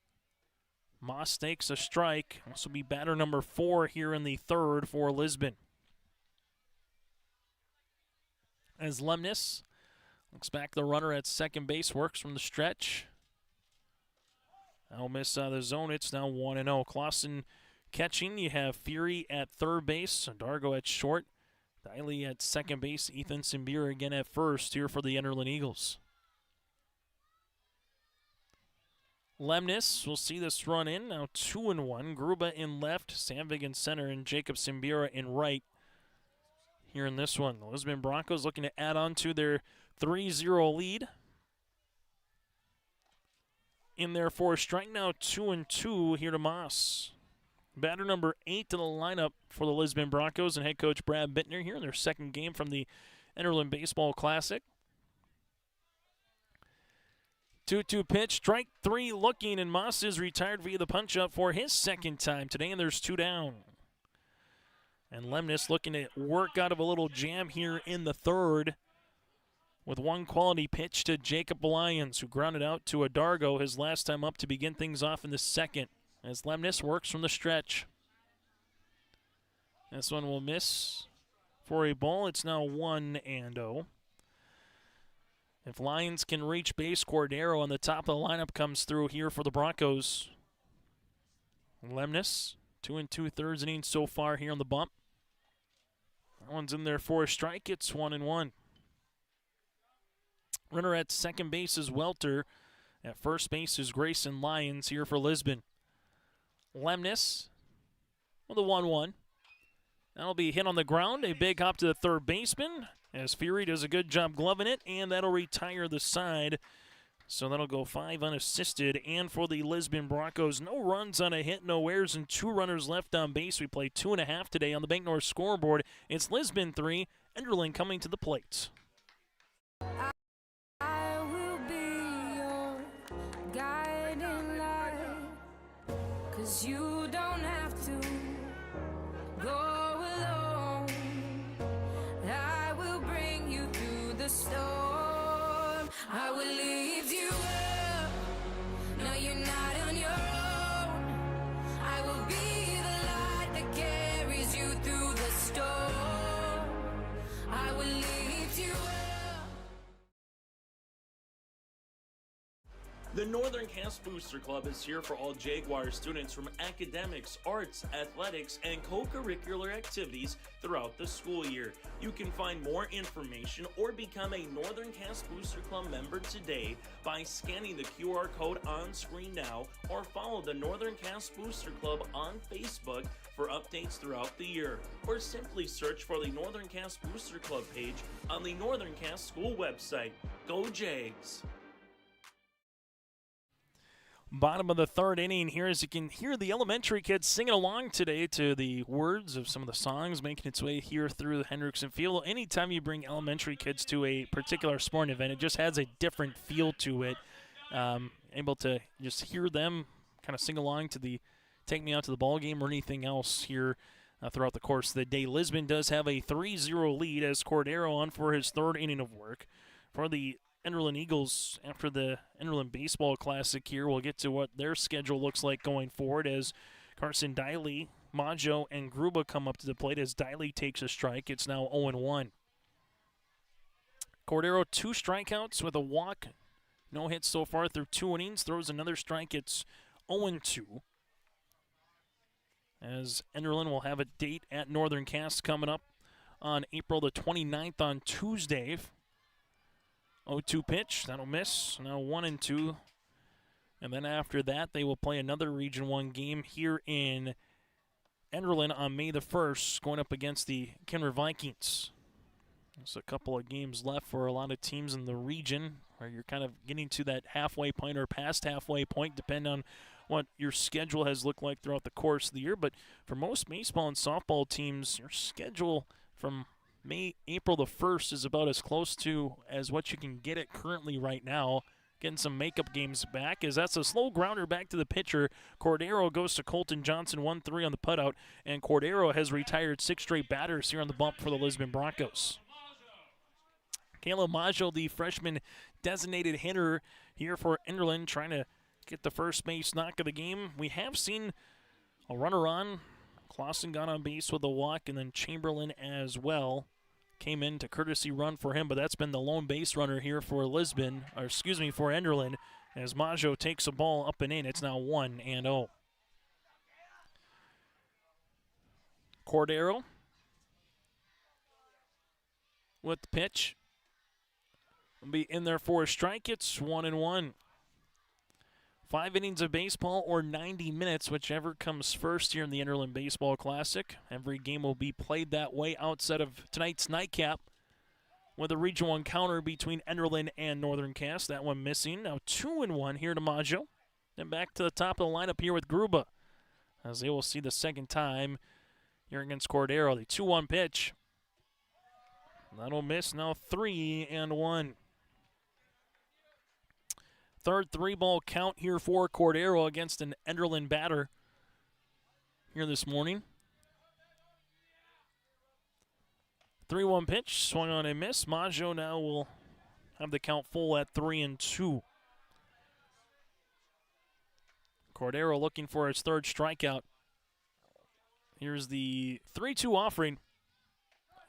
Moss takes a strike. This will be batter number 4 here in the third for Lisbon. As Lemnis looks back the runner at second base, works from the stretch. That'll miss out of the zone. It's now 1-0. Clausen catching. You have Fury at third base, Dargo at short, Diley at second base, Ethan Simbir again at first here for the Enderlin Eagles. Lemnis will see this run in. Now 2-1. Gruba in left, Sandvig in center, and Jacob Simbira in right here in this one. The Lisbon Broncos looking to add on to their 3-0 lead. In there for a strike now, 2-2 here to Moss. Batter number 8 to the lineup for the Lisbon Broncos and head coach Brad Bittner here in their second game from the Enderlin Baseball Classic. 2-2 pitch, strike three looking, and Moss is retired via the punch-up for his second time today, and there's 2 down. And Lemnis looking to work out of a little jam here in the third with one quality pitch to Jacob Lyons, who grounded out to Adargo his last time up to begin things off in the second, as Lemnis works from the stretch. This one will miss for a ball. It's now 1-0. If Lyons can reach base, Cordero on the top of the lineup comes through here for the Broncos. Lemnis, 2 2/3 innings so far here on the bump. That one's in there for a strike. It's 1-1. Runner at second base is Welter. At first base is Grayson Lyons here for Lisbon. Lemnis with a 1-1. That'll be hit on the ground. A big hop to the third baseman as Fury does a good job gloving it, and that'll retire the side. So that'll go 5 unassisted. And for the Lisbon Broncos, no runs on a hit, no errors, and 2 runners left on base. We play 2.5 today on the Bank North scoreboard. It's Lisbon 3, Enderlin coming to the plate. I will be your guiding light, 'cause you don't have to go alone. I will bring you through the storm. I will lift you up. No, you're not on your own. I will be the light that carries you through the storm. I will lift you up. The Northern Cast Booster Club is here for all Jaguar students from academics, arts, athletics, and co-curricular activities throughout the school year. You can find more information or become a Northern Cast Booster Club member today by scanning the QR code on screen now, or follow the Northern Cast Booster Club on Facebook for updates throughout the year, or simply search for the Northern Cast Booster Club page on the Northern Cast School website. Go Jags! Bottom of the third inning here, as you can hear the elementary kids singing along today to the words of some of the songs making its way here through the Hendrickson Field. Anytime you bring elementary kids to a particular sporting event, it just has a different feel to it. Able to just hear them kind of sing along to the Take Me Out to the Ball Game or anything else here throughout the course of the day. Lisbon does have a 3-0 lead as Cordero on for his third inning of work. For the Enderlin Eagles, after the Enderlin Baseball Classic here, we'll get to what their schedule looks like going forward as Carson Diley, Maggio, and Gruba come up to the plate as Diley takes a strike. It's now 0-1. Cordero, 2 strikeouts with a walk. No hits so far through 2 innings. Throws another strike. It's 0-2. As Enderlin will have a date at Northern Cast coming up on April the 29th on Tuesday. 0-2 pitch, that'll miss. Now 1-2. And then after that, they will play another Region 1 game here in Enderlin on May the 1st, going up against the Kenner Vikings. There's a couple of games left for a lot of teams in the region where you're kind of getting to that halfway point or past halfway point, depending on what your schedule has looked like throughout the course of the year. But for most baseball and softball teams, your schedule from April the 1st is about as close to as what you can get it currently right now. Getting some makeup games back as that's a slow grounder back to the pitcher. Cordero goes to Colton Johnson, 1-3 on the putout, and Cordero has retired 6 straight batters here on the bump for the Lisbon Broncos. Caleb Maggio, the freshman designated hitter here for Enderlin, trying to get the first base knock of the game. We have seen a runner on. Clausen got on base with a walk, and then Chamberlain as well came in to courtesy run for him, but that's been the lone base runner here for Lisbon, or excuse me, for Enderlin, as Maggio takes a ball up and in. It's now 1-0. Cordero with the pitch. Will be in there for a strike. It's 1-1. 5 innings of baseball or 90 minutes, whichever comes first here in the Enderlin Baseball Classic. Every game will be played that way outside of tonight's nightcap with a Region 1 counter between Enderlin and Northern Cast. That one missing. Now 2-1 here to Maggio. Then back to the top of the lineup here with Gruba, as they will see the second time here against Cordero. The 2-1 pitch. That'll miss. Now 3-1. Third 3-ball count here for Cordero against an Enderlin batter here this morning. 3-1 pitch, swung on a miss. Maggio now will have the count full at 3-2. Cordero looking for his third strikeout. Here's the 3-2 offering.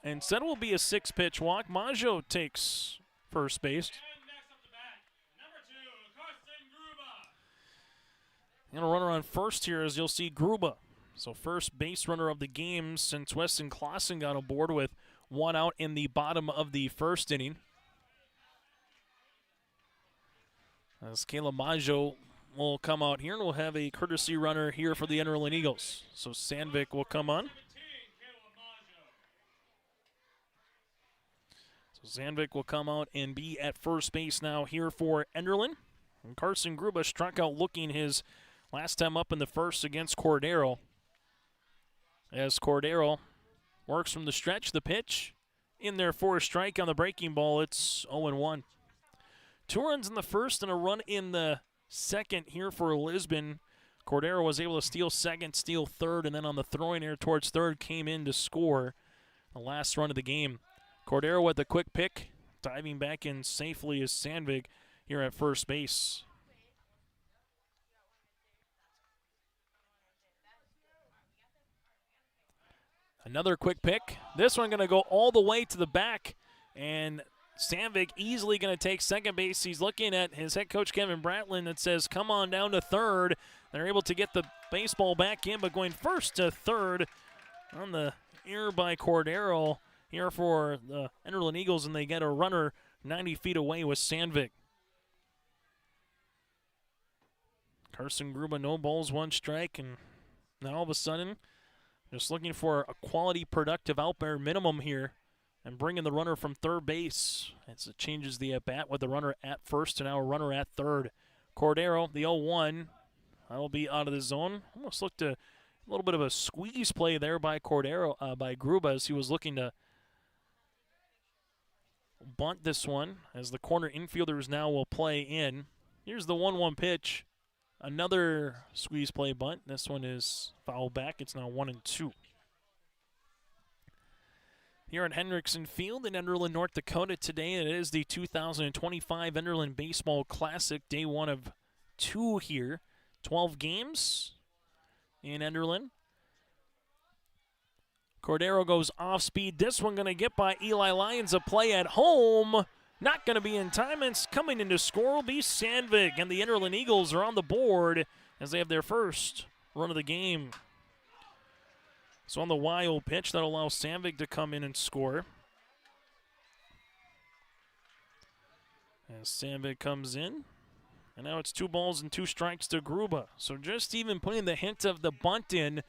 Instead will be a 6-pitch walk. Maggio takes first base. And a runner on first here, as you'll see Gruba. So first base runner of the game since Weston Clausen got aboard with one out in the bottom of the first inning. As Caleb Maggio will come out here, and we'll have a courtesy runner here for the Enderlin Eagles. So Sandvik will come on. So Sandvik will come out and be at first base now here for Enderlin. And Carson Gruba struck out looking his last time up in the first against Cordero. As Cordero works from the stretch, the pitch in there for a strike on the breaking ball. It's 0-1. 2 runs in the first and a run in the second here for Lisbon. Cordero was able to steal second, steal third, and then on the throwing air towards third came in to score the last run of the game. Cordero with a quick pick, diving back in safely is Sandvik here at first base. Another quick pick. This one going to go all the way to the back, and Sandvik easily going to take second base. He's looking at his head coach, Kevin Bratlin, that says, come on down to third. They're able to get the baseball back in, but going first to third on the air by Cordero here for the Enderlin Eagles, and they get a runner 90 feet away with Sandvik. Carson Gruba, no balls, 1 strike, and now all of a sudden, just looking for a quality, productive out bare minimum here and bringing the runner from third base as it changes the at-bat with the runner at first and now a runner at third. Cordero, the 0-1, that'll be out of the zone. Almost looked a little bit of a squeeze play there by Cordero, by Gruba, as he was looking to bunt this one as the corner infielders now will play in. Here's the 1-1 pitch. Another squeeze play bunt. This one is foul back. It's now 1-2. Here at Hendrickson Field in Enderlin, North Dakota today, it is the 2025 Enderlin Baseball Classic, day 1 of 2 here. 12 games in Enderlin. Cordero goes off speed. This one going to get by Eli Lyons, a play at home. Not going to be in time, and coming in to score will be Sandvik, and the Enderlin Eagles are on the board as they have their first run of the game. So on the wild pitch, that allows Sandvik to come in and score. As Sandvik comes in, and now it's 2 balls and 2 strikes to Gruba. So just even putting the hint of the bunt in,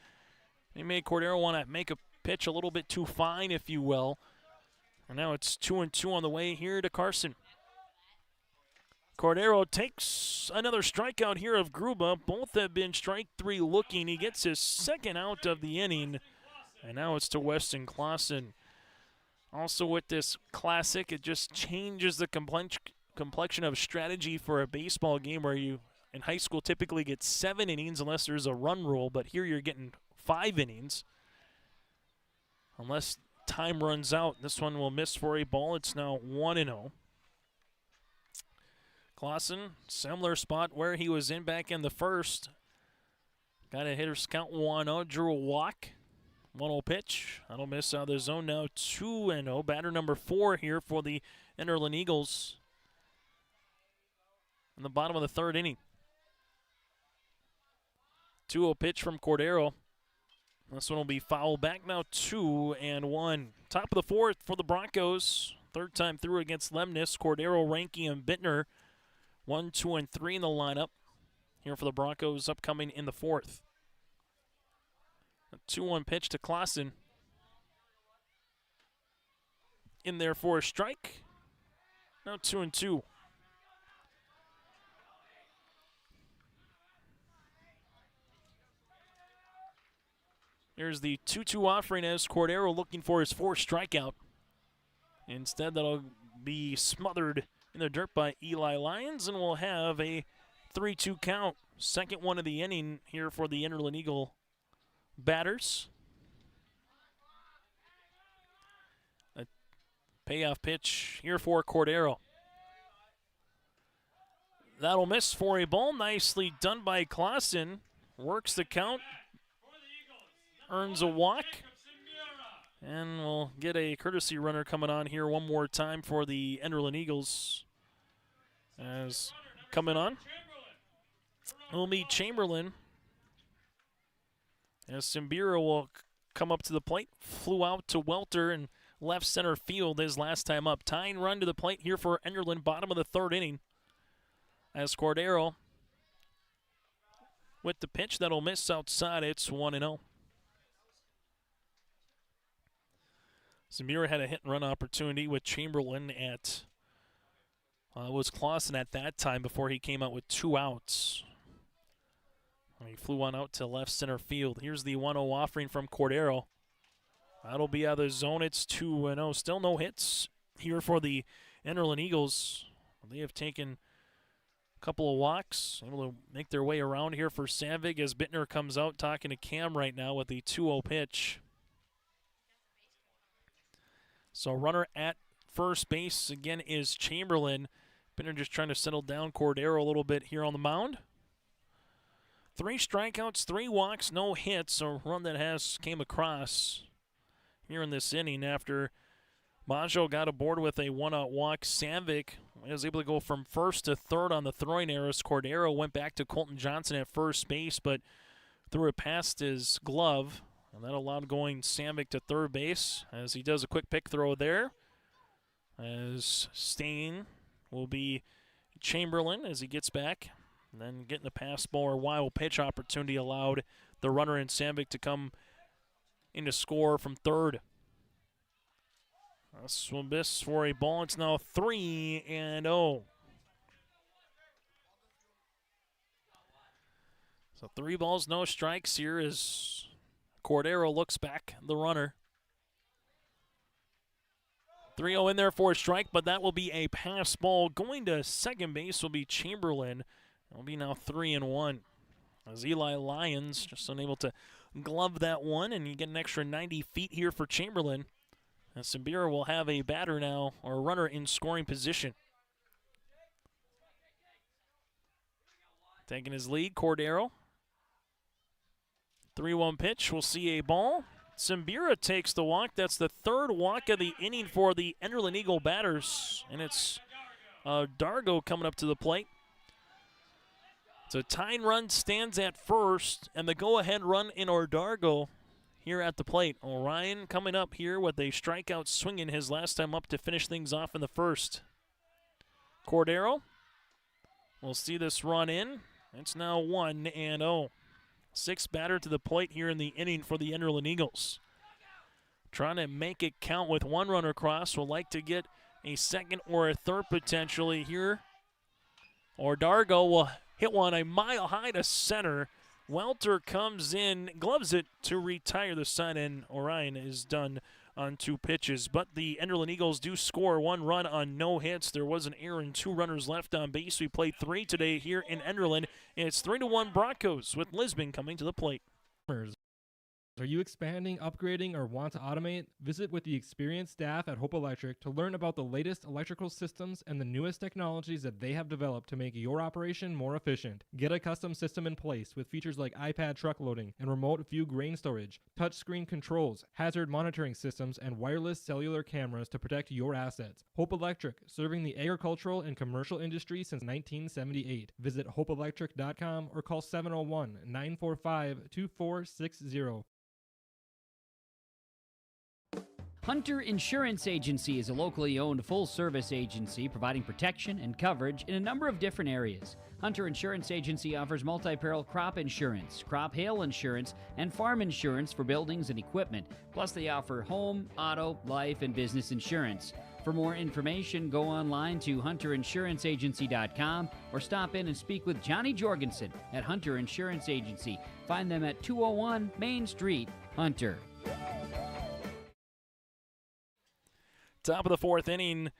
they made Cordero want to make a pitch a little bit too fine, if you will. And now it's 2-2 on the way here to Carson. Cordero takes another strikeout here of Gruba. Both have been strike 3 looking. He gets his second out of the inning. And now it's to Weston Clausen. Also with this classic, it just changes the complexion of strategy for a baseball game where you, in high school, typically get 7 innings unless there's a run rule. But here you're getting 5 innings. Unless time runs out. This one will miss for a ball. It's now 1-0. Clausen, similar spot where he was in back in the first. Got a hitter's count 1-0. Drew a walk. 1-0 pitch. That'll miss out of the zone now. 2-0. Batter number 4 here for the Enderlin Eagles in the bottom of the 3rd inning. 2-0 pitch from Cordero. This one will be foul back now, 2-1. Top of the 4th for the Broncos. 3rd time through against Lemnis. Cordero, Ranky, and Bittner. 1, 2, and 3 in the lineup here for the Broncos upcoming in the 4th. A 2-1 pitch to Clausen. In there for a strike. Now 2-2. Here's the 2-2 offering as Cordero looking for his 4th strikeout. Instead, that'll be smothered in the dirt by Eli Lyons, and we'll have a 3-2 count. Second one of the inning here for the Enderlin Eagle batters. A payoff pitch here for Cordero. That'll miss for a ball. Nicely done by Clausen. Works the count. Earns a walk. And we'll get a courtesy runner coming on here one more time for the Enderlin Eagles. As coming on will be Chamberlain. As Simbira will come up to the plate. Flew out to Welter and left center field his last time up. Tying run to the plate here for Enderlin, bottom of the third inning. As Cordero with the pitch that'll miss outside, it's 1-0. Zamira had a hit and run opportunity with Chamberlain at, was Clausen at that time before he came out with 2 outs. He flew one out to left center field. Here's the 1-0 offering from Cordero. That'll be out of the zone. It's 2-0. Still no hits here for the Enderlin Eagles. They have taken a couple of walks, able to make their way around here for Sandvig as Bittner comes out talking to Cam right now with the 2-0 pitch. So runner at first base again is Chamberlain. Bittner just trying to settle down Cordero a little bit here on the mound. 3 strikeouts, 3 walks, no hits. A run that came across here in this inning after Maggio got aboard with a 1-out walk. Sandvik was able to go from first to third on the throwing errors. Cordero went back to Colton Johnson at first base, but threw it past his glove. And that allowed going Sandvik to third base as he does a quick pick throw there. As Stain will be Chamberlain as he gets back. And then getting a pass ball or wild pitch opportunity allowed the runner in Sandvik to come in to score from third. This will miss for a ball. It's now 3-0. So 3 balls, no strikes here as Cordero looks back the runner. 3-0 in there for a strike, but that will be a pass ball. Going to second base will be Chamberlain. It'll be now 3-1. As Eli Lyons just unable to glove that one, and you get an extra 90 feet here for Chamberlain. And Simbira will have a batter now, or a runner in scoring position. Taking his lead, Cordero. 3-1 pitch, we'll see a ball. Simbira takes the walk. That's the 3rd walk of the inning for the Enderlin Eagle batters. And it's Dargo coming up to the plate. So tying run stands at first, and the go-ahead run in Dargo here at the plate. Orion coming up here with a strikeout swinging his last time up to finish things off in the first. Cordero will see this run in. It's now 1-0. 6th batter to the plate here in the inning for the Enderlin Eagles. Trying to make it count with 1 runner across. Would like to get a second or a third potentially here. Dargo will hit one a mile high to center. Welter comes in, gloves it to retire the sign, and Orion is done on 2 pitches. But the Enderlin Eagles do score 1 run on no hits. There was an error and 2 runners left on base. We played 3 today here in Enderlin, and it's 3-1 Broncos with Lisbon coming to the plate. Are you expanding, upgrading, or want to automate? Visit with the experienced staff at Hope Electric to learn about the latest electrical systems and the newest technologies that they have developed to make your operation more efficient. Get a custom system in place with features like iPad truck loading and remote view grain storage, touchscreen controls, hazard monitoring systems, and wireless cellular cameras to protect your assets. Hope Electric, serving the agricultural and commercial industry since 1978. Visit hopeelectric.com or call 701-945-2460. Hunter Insurance Agency is a locally owned full-service agency providing protection and coverage in a number of different areas. Hunter Insurance Agency offers multi-peril crop insurance, crop hail insurance, and farm insurance for buildings and equipment. Plus, they offer home, auto, life, and business insurance. For more information, go online to hunterinsuranceagency.com or stop in and speak with Johnny Jorgensen at Hunter Insurance Agency. Find them at 201 Main Street, Hunter. Top of the 4th inning,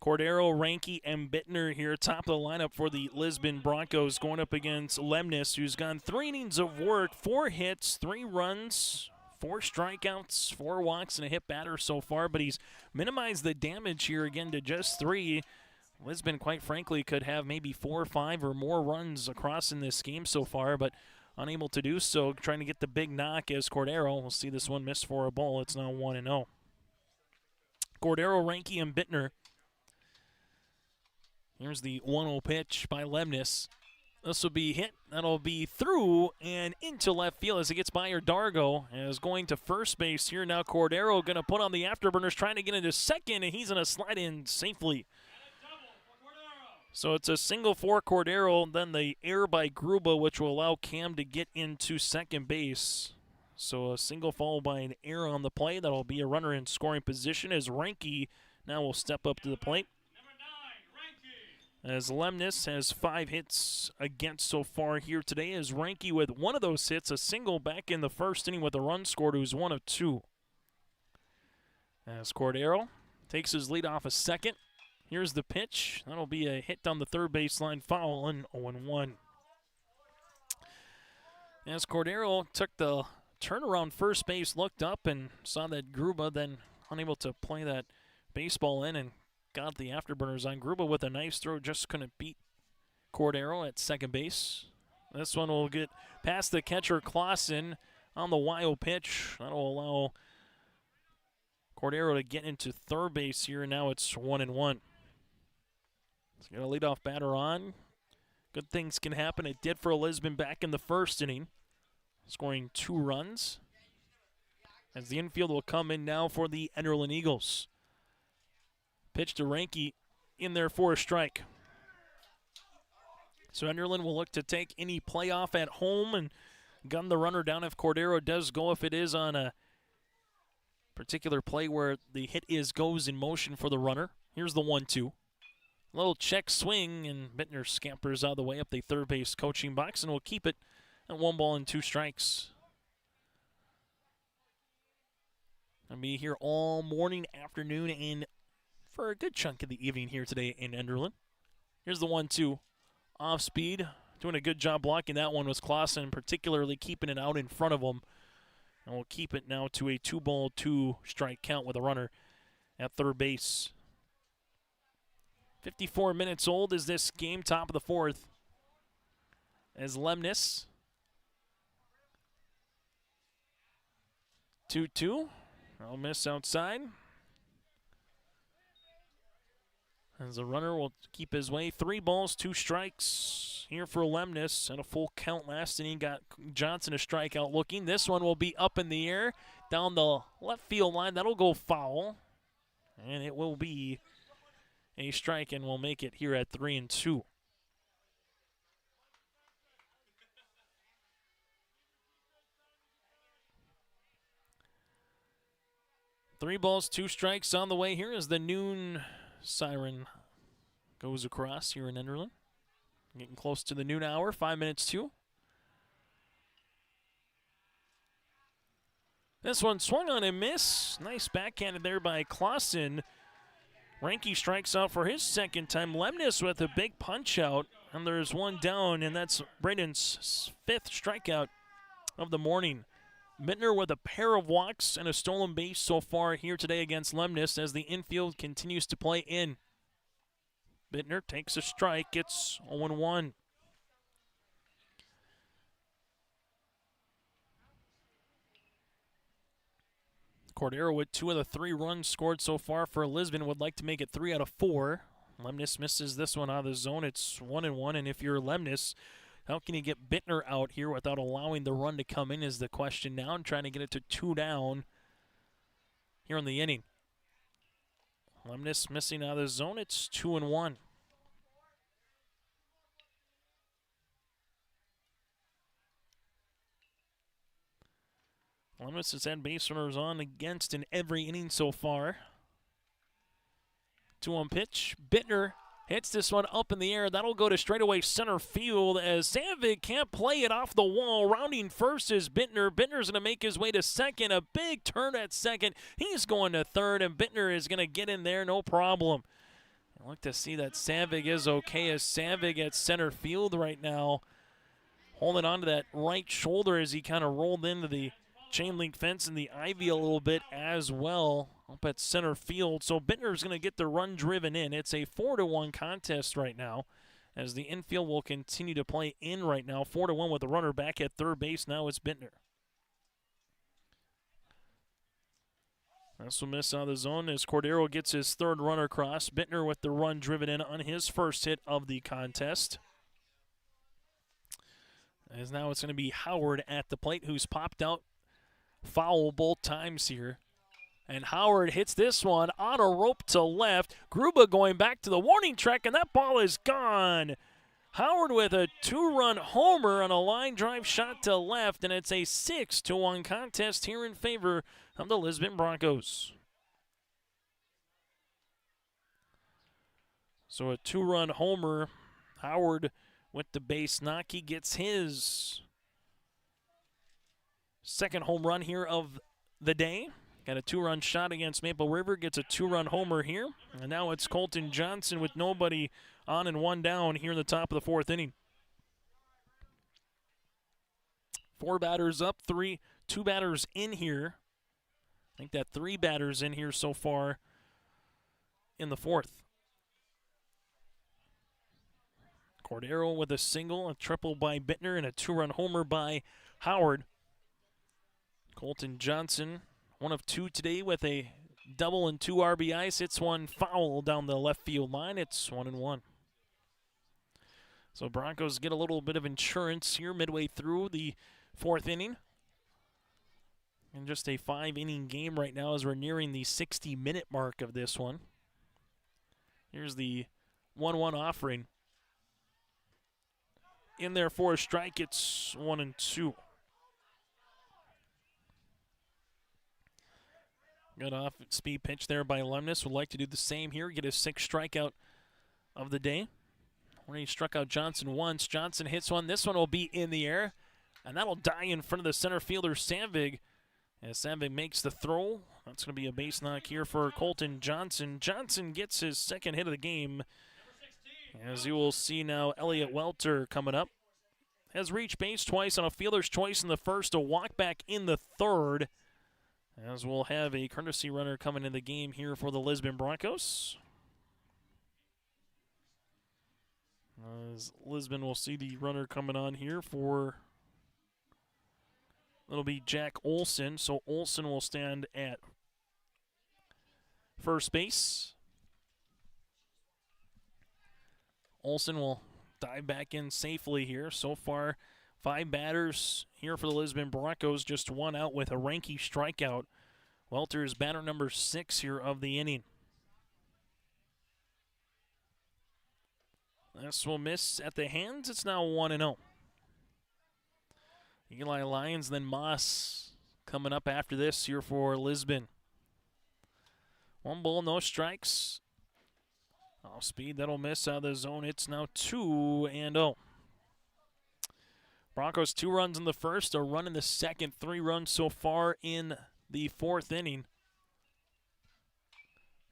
Cordero, Ranke, and Bittner here, top of the lineup for the Lisbon Broncos, going up against Lemnis, who's gone 3 innings of work, 4 hits, 3 runs, 4 strikeouts, 4 walks, and a hit batter so far, but he's minimized the damage here again to just 3. Lisbon, quite frankly, could have maybe 4 or 5 or more runs across in this game so far, but unable to do so, trying to get the big knock as Cordero. We'll see this one miss for a ball. It's now 1-0. Cordero, Ranke, and Bittner. Here's the 1-0 pitch by Lemnis. This will be hit. That'll be through and into left field as it gets by Dargo. Is going to first base here now. Cordero going to put on the afterburners, trying to get into second, and he's going to slide in safely. So it's a single for Cordero, then the error by Gruba, which will allow Cam to get into second base. So a single followed by an error on the play. That'll be a runner in scoring position as Ranke now will step up to the plate. As Lemnis has 5 hits against so far here today, as Ranke with one of those hits, a single back in the first inning with a run scored, who's 1 of 2. As Cordero takes his lead off a second. Here's the pitch. That'll be a hit down the third baseline, foul, and 0-1. As Cordero took the turnaround first base, looked up and saw that Gruba, then unable to play that baseball in and got the afterburners on. Gruba with a nice throw, just couldn't beat Cordero at second base. This one will get past the catcher Clausen on the wild pitch. That'll allow Cordero to get into third base here, and now it's 1-1. So got a leadoff batter on. Good things can happen. It did for Lisbon back in the first inning, scoring 2 runs. As the infield will come in now for the Enderlin Eagles. Pitch to Ranke in there for a strike. So Enderlin will look to take any playoff at home and gun the runner down if Cordero does go, if it is on a particular play where the hit goes in motion for the runner. Here's the 1-2. Little check swing, and Bittner scampers out of the way up the third base coaching box, and will keep it at 1 ball and 2 strikes. I'll be here all morning, afternoon, and for a good chunk of the evening here today in Enderlin. Here's the 1-2. Off speed. Doing a good job blocking that one was Clausen, particularly keeping it out in front of him. And we'll keep it now to a 2 ball, 2 strike count with a runner at third base. 54 minutes old is this game, top of the 4th. As Lemnis. 2-2. I'll miss outside. As the runner will keep his way. 3 balls, 2 strikes here for Lemnis. And a full count last inning. Got Johnson a strikeout looking. This one will be up in the air down the left field line. That'll go foul. And it will be a strike, and we'll make it here at 3-2. Three balls, 2 strikes on the way here as the noon siren goes across here in Enderlin. Getting close to the noon hour, 5 minutes to. This one swung on and miss. Nice backhanded there by Clausen. Ranke strikes out for his second time. Lemnis with a big punch out, and there's one down, and that's Braden's 5th strikeout of the morning. Bittner with a pair of walks and a stolen base so far here today against Lemnis as the infield continues to play in. Bittner takes a strike, gets 0-1. Cordero with 2 of the 3 runs scored so far for Lisbon would like to make it 3 out of 4. Lemnis misses this one out of the zone. It's 1-1, and if you're Lemnis, how can you get Bittner out here without allowing the run to come in is the question now, and trying to get it to 2 down here in the inning. Lemnis missing out of the zone. It's 2-1. Lemnis has had base runners on against in every inning so far. 2-1 pitch. Bittner hits this one up in the air. That'll go to straightaway center field as Sandvig can't play it off the wall. Rounding first is Bittner. Bittner's going to make his way to second. A big turn at second. He's going to third, and Bittner is going to get in there, no problem. Look to see that Savig is okay, as Savig at center field right now, holding on to that right shoulder as he kind of rolled into the chain link fence and the ivy a little bit as well up at center field. So Bittner's going to get the run driven in. It's a 4-1 contest right now, as the infield will continue to play in right now. 4-1 with the runner back at third base. Now it's Bittner. This will miss out of the zone as Cordero gets his third runner across. Bittner with the run driven in on his first hit of the contest. As now it's going to be Howard at the plate, who's popped out foul both times here. And Howard hits this one on a rope to left. Gruba going back to the warning track, and that ball is gone. Howard with a 2-run homer on a line drive shot to left, and it's a 6-1 contest here in favor of the Lisbon Broncos. So a 2-run homer. Howard with the base knock. He gets his second home run here of the day. Got a 2-run shot against Maple River, gets a 2-run homer here. And now it's Colton Johnson with nobody on and one down here in the top of the fourth inning. 4 batters up, 2 batters in here. I think that 3 batters in here so far in the fourth. Cordero with a single, a triple by Bittner, and a 2-run homer by Howard. Colton Johnson, 1 of 2 today with a double and 2 RBIs. Hits one foul down the left field line. It's 1-1. So Broncos get a little bit of insurance here midway through the fourth inning. And just a 5-inning game right now as we're nearing the 60-minute mark of this one. Here's the 1-1 offering. In there for a strike, it's 1-2. Good off-speed pitch there by Lemnis. Would like to do the same here, get his 6th strikeout of the day. When he struck out Johnson once, Johnson hits one. This one will be in the air, and that'll die in front of the center fielder, Savig. As Savig makes the throw, that's going to be a base knock here for Colton Johnson. Johnson gets his 2nd hit of the game. As you will see now, Elliott Welter coming up. Has reached base twice on a fielder's choice in the first, a walk back in the third. As we'll have a courtesy runner coming in the game here for the Lisbon Broncos. As Lisbon will see the runner coming on here for, it'll be Jack Olson. So Olson will stand at first base. Olson will dive back in safely here. So far, 5 batters here for the Lisbon Broncos, just 1 out with a Ranky strikeout. Welter is batter number 6 here of the inning. This will miss at the hands. It's now 1-0. Eli Lyons, then Moss coming up after this here for Lisbon. 1 ball, no strikes. Off speed, that'll miss out of the zone. It's now 2-0. Broncos 2 runs in the first, a run in the second, 3 runs so far in the fourth inning.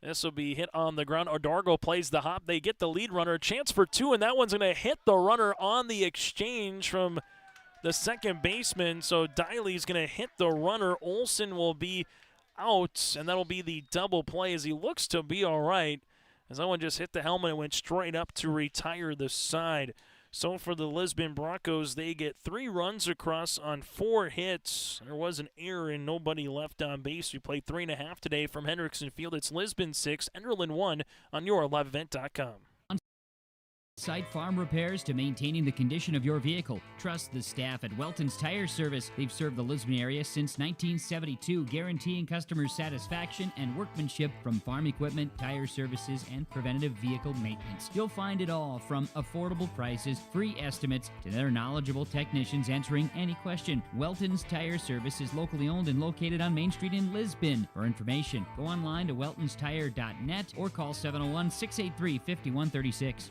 This will be hit on the ground. Odargo plays the hop. They get the lead runner. Chance for 2, and that one's going to hit the runner on the exchange from the second baseman. So Diley's going to hit the runner. Olson will be out, and that'll be the double play as he looks to be all right. As that one just hit the helmet and went straight up to retire the side. So for the Lisbon Broncos, they get 3 runs across on 4 hits. There was an error and nobody left on base. We played 3.5 today from Hendrickson Field. It's Lisbon 6, Enderlin 1 on yourliveevent.com. Site farm repairs to maintaining the condition of your vehicle. Trust the staff at Welton's Tire Service. They've served the Lisbon area since 1972, guaranteeing customer satisfaction and workmanship from farm equipment, tire services, and preventative vehicle maintenance. You'll find it all from affordable prices, free estimates, to their knowledgeable technicians answering any question. Welton's Tire Service is locally owned and located on Main Street in Lisbon. For information, go online to weltonstire.net or call 701-683-5136.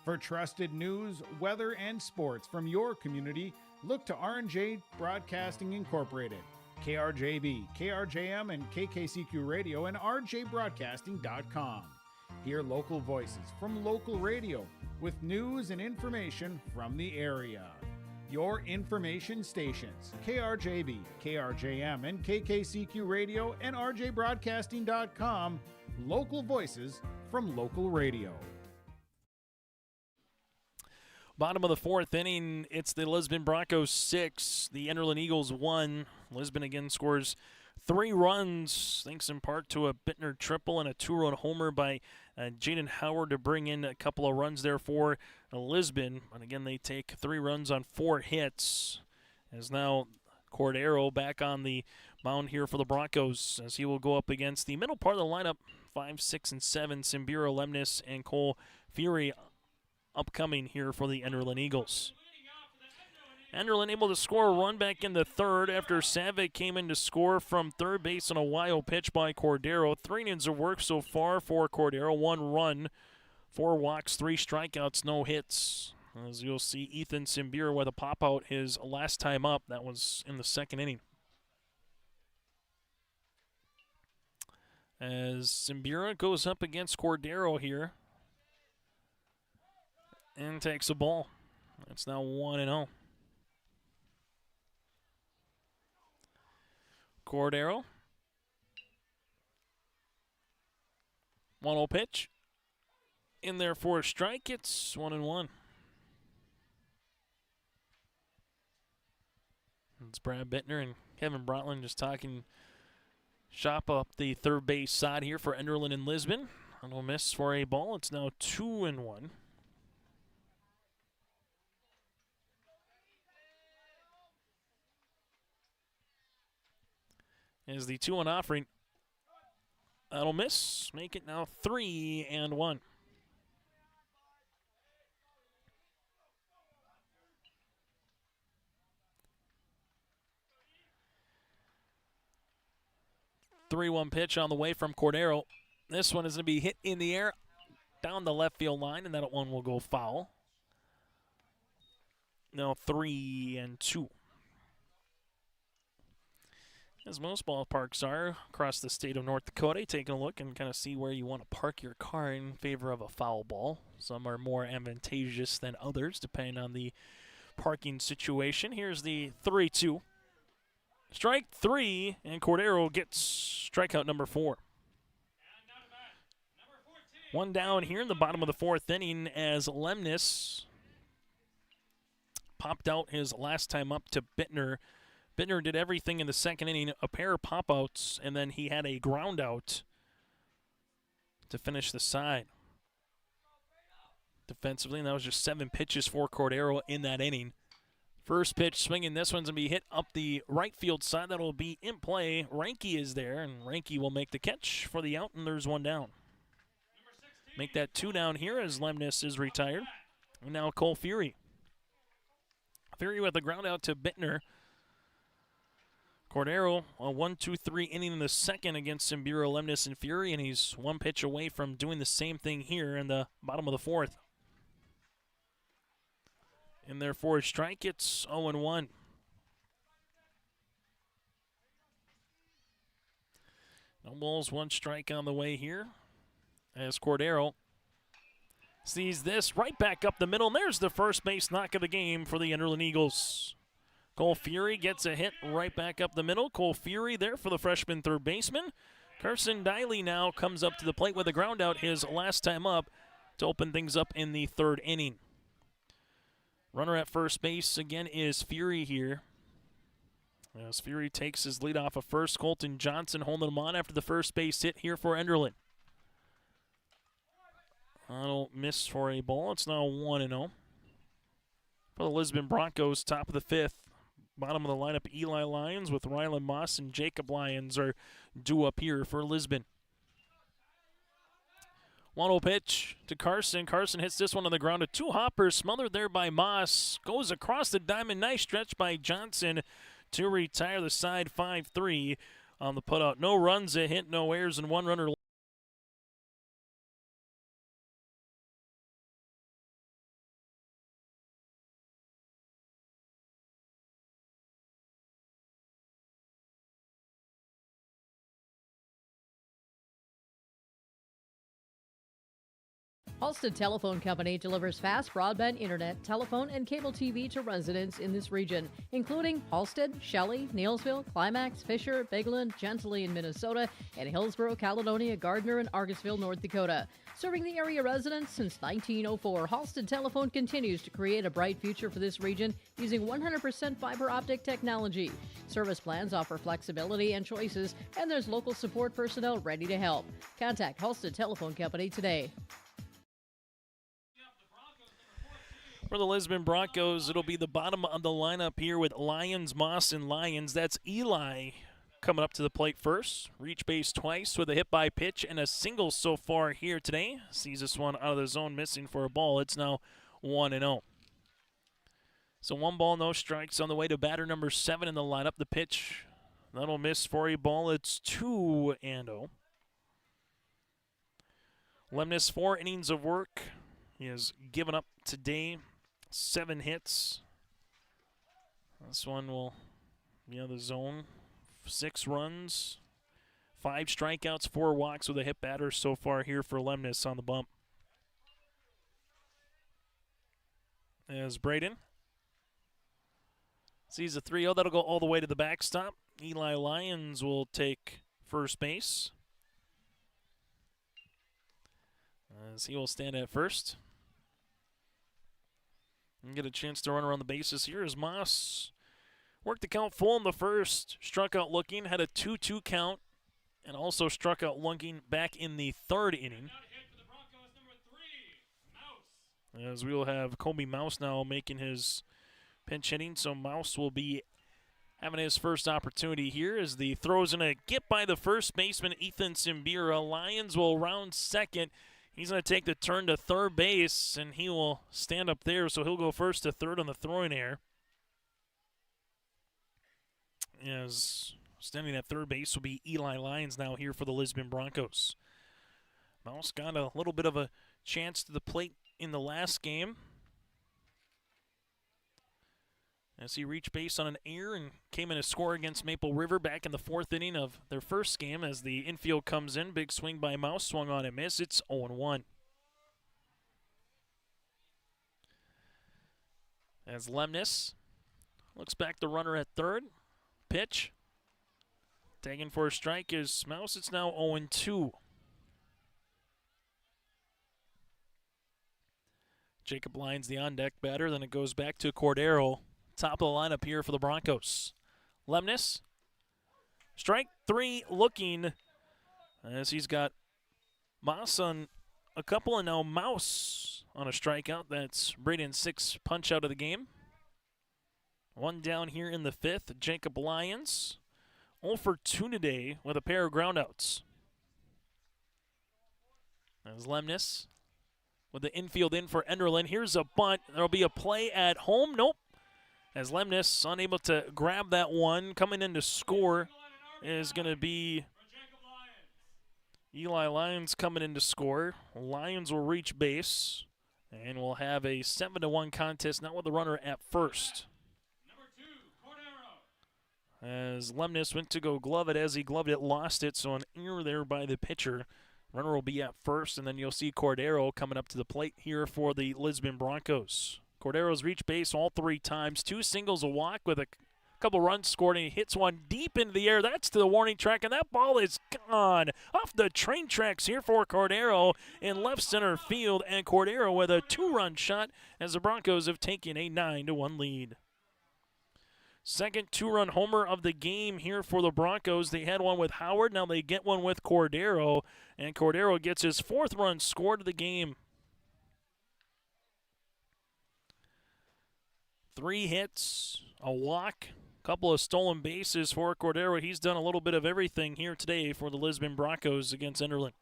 For trusted news, weather, and sports from your community, look to R&J Broadcasting Incorporated. KRJB, KRJM, and KKCQ Radio and RJBroadcasting.com. Hear local voices from local radio with news and information from the area. Your information stations, KRJB, KRJM, and KKCQ Radio and RJBroadcasting.com. Local voices from local radio. Bottom of the fourth inning, it's the Lisbon Broncos 6, the Enderlin Eagles 1. Lisbon again scores 3 runs, thanks in part to a Bittner triple and a 2-run homer by Jaden Howard to bring in a couple of runs there for Lisbon. And again, they take 3 runs on 4 hits. As now Cordero back on the mound here for the Broncos, as he will go up against the middle part of the lineup, 5, 6, and 7, Simbira Lemnis and Cole Fury upcoming here for the Enderlin Eagles. Enderlin able to score a run back in the third after Savick came in to score from third base on a wild pitch by Cordero. 3 innings of work so far for Cordero. 1 run, 4 walks, 3 strikeouts, no hits. As you'll see, Ethan Simbira with a pop-out his last time up. That was in the second inning. As Simbira goes up against Cordero here and takes a ball. It's now 1-0. Cordero. 1-0 pitch. In there for a strike. It's 1-1. It's Brad Bittner and Kevin Brotland just talking shop up the third base side here for Enderlin and Lisbon. No miss for a ball. It's now 2-1. As the 2-1 offering, that'll miss. Make it now 3-1. Three-one pitch on the way from Cordero. This one is going to be hit in the air down the left field line, and that one will go foul. Now 3-2. As most ballparks are across the state of North Dakota, taking a look and kind of see where you want to park your car in favor of a foul ball. Some are more advantageous than others, depending on the parking situation. Here's the 3-2. Strike 3, and Cordero gets strikeout number 4. One down here in the bottom of the fourth inning as Lemnis popped out his last time up to Bittner. Bittner did everything in the second inning, a pair of pop-outs, and then he had a ground out to finish the side. Defensively, and that was just 7 pitches for Cordero in that inning. First pitch swinging, this one's going to be hit up the right field side. That will be in play. Reinke is there, and Reinke will make the catch for the out, and there's 1 down. Make that 2 down here as Lemnis is retired. And now Cole Fury. Fury with a ground out to Bittner. Cordero, a 1-2-3 inning in the second against Simbira, Lemnis, and Fury, and he's 1 pitch away from doing the same thing here in the bottom of the fourth. And therefore, a strike, it's 0-1. No balls, 1 strike on the way here as Cordero sees this right back up the middle, and there's the first base knock of the game for the Enderlin Eagles. Cole Fury gets a hit right back up the middle. Cole Fury there for the freshman third baseman. Carson Diley now comes up to the plate with a ground out his last time up to open things up in the third inning. Runner at first base again is Fury here. As Fury takes his lead off of first, Colton Johnson holding him on after the first base hit here for Enderlin. That'll miss for a ball. It's now 1-0. For the Lisbon Broncos, top of the fifth. Bottom of the lineup, Eli Lyons with Rylan Moss and Jacob Lyons are due up here for Lisbon. 1-0 pitch to Carson. Carson hits this one on the ground. A 2 hopper smothered there by Moss. Goes across the diamond. Nice stretch by Johnson to retire the side 5-3 on the putout. No runs, a hit, no errors, and 1 runner Halstead Telephone Company delivers fast broadband internet, telephone, and cable TV to residents in this region, including Halstead, Shelley, Neelsville, Climax, Fisher, Bigland, Gentilly in Minnesota, and Hillsborough, Caledonia, Gardner, and Argosville, North Dakota. Serving the area residents since 1904, Halstead Telephone continues to create a bright future for this region using 100% fiber optic technology. Service plans offer flexibility and choices, and there's local support personnel ready to help. Contact Halstead Telephone Company today. For the Lisbon Broncos, it'll be the bottom of the lineup here with Lyons, Moss, and Lyons. That's Eli coming up to the plate first. Reach base twice with a hit by pitch and a single so far here today. Sees this one out of the zone, missing for a ball. It's now 1-0. So 1 ball, no strikes on the way to batter number 7 in the lineup. The pitch, that'll miss for a ball. It's 2-0. Lemnis, 4 innings of work. He has given up today 7 hits. This one will be out of the zone. 6 runs, 5 strikeouts, 4 walks with a hit batter so far here for Lemnis on the bump. As Braden sees a 3-0. That'll go all the way to the backstop. Eli Lyons will take first base, as he will stand at first. And get a chance to run around the bases here as Moss worked the count full in the first, struck out looking, had a 2-2 count, and also struck out looking back in the 3rd inning. As we will have Colby Mouse now making his pinch hitting, so Mouse will be having his first opportunity here as the throw's going to get by the first baseman, Ethan Simbira. Lyons will round second. He's going to take the turn to third base, and he will stand up there, so he'll go first to third on the throwing error. As standing at third base will be Eli Lyons now here for the Lisbon Broncos. Mouse got a little bit of a chance to the plate in the last game, as he reached base on an error and came in a score against Maple River back in the 4th inning of their first game. As the infield comes in, big swing by Mouse, swung on and missed. It's 0-1. As Lemnis looks back the runner at third. Pitch. Taken for a strike is Mouse. It's now 0-2. Jacob Lyons, the on-deck batter. Then it goes back to Cordero. Top of the lineup here for the Broncos. Lemnis. Strike 3 looking, as he's got Moss on a couple and now Mouse on a strikeout. That's Braden's 6th punch out of the game. 1 down here in the 5th. Jacob Lyons 0 for 2 today with a pair of groundouts. As Lemnis with the infield in for Enderlin. Here's a bunt. There'll be a play at home. Nope. As Lemnis unable to grab that one. Coming in to score is going to be Eli Lyons coming in to score. Lyons will reach base, and we'll have a 7-1 contest, not with the runner at first. As Lemnis went to go glove it, as he gloved it, lost it, so an error there by the pitcher. Runner will be at first, and then you'll see Cordero coming up to the plate here for the Lisbon Broncos. Cordero's reached base all 3 times, 2 singles, a walk with a couple runs scored, and he hits one deep into the air. That's to the warning track, and that ball is gone off the train tracks here for Cordero in left center field, and Cordero with a 2-run shot as the Broncos have taken a 9-1 lead. Second 2-run homer of the game here for the Broncos. They had one with Howard. Now they get one with Cordero, and Cordero gets his 4th run scored of the game. 3 hits, a walk, a couple of stolen bases for Cordero. He's done a little bit of everything here today for the Lisbon Broncos against Enderlin.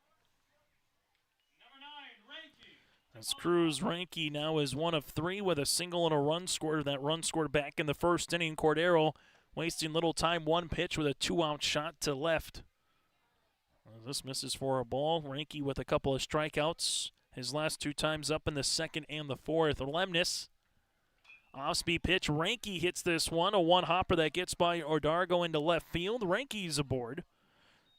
As Cruz Ranke now is 1 of 3 with a single and a run scored. That run scored back in the 1st inning. Cordero wasting little time, 1 pitch with a 2-out shot to left. This misses for a ball. Ranke with a couple of strikeouts. His last 2 times up in the 2nd and the 4th. Lemnis, off-speed pitch. Ranke hits this one. A 1-hopper that gets by Ordargo into left field. Ranke's aboard.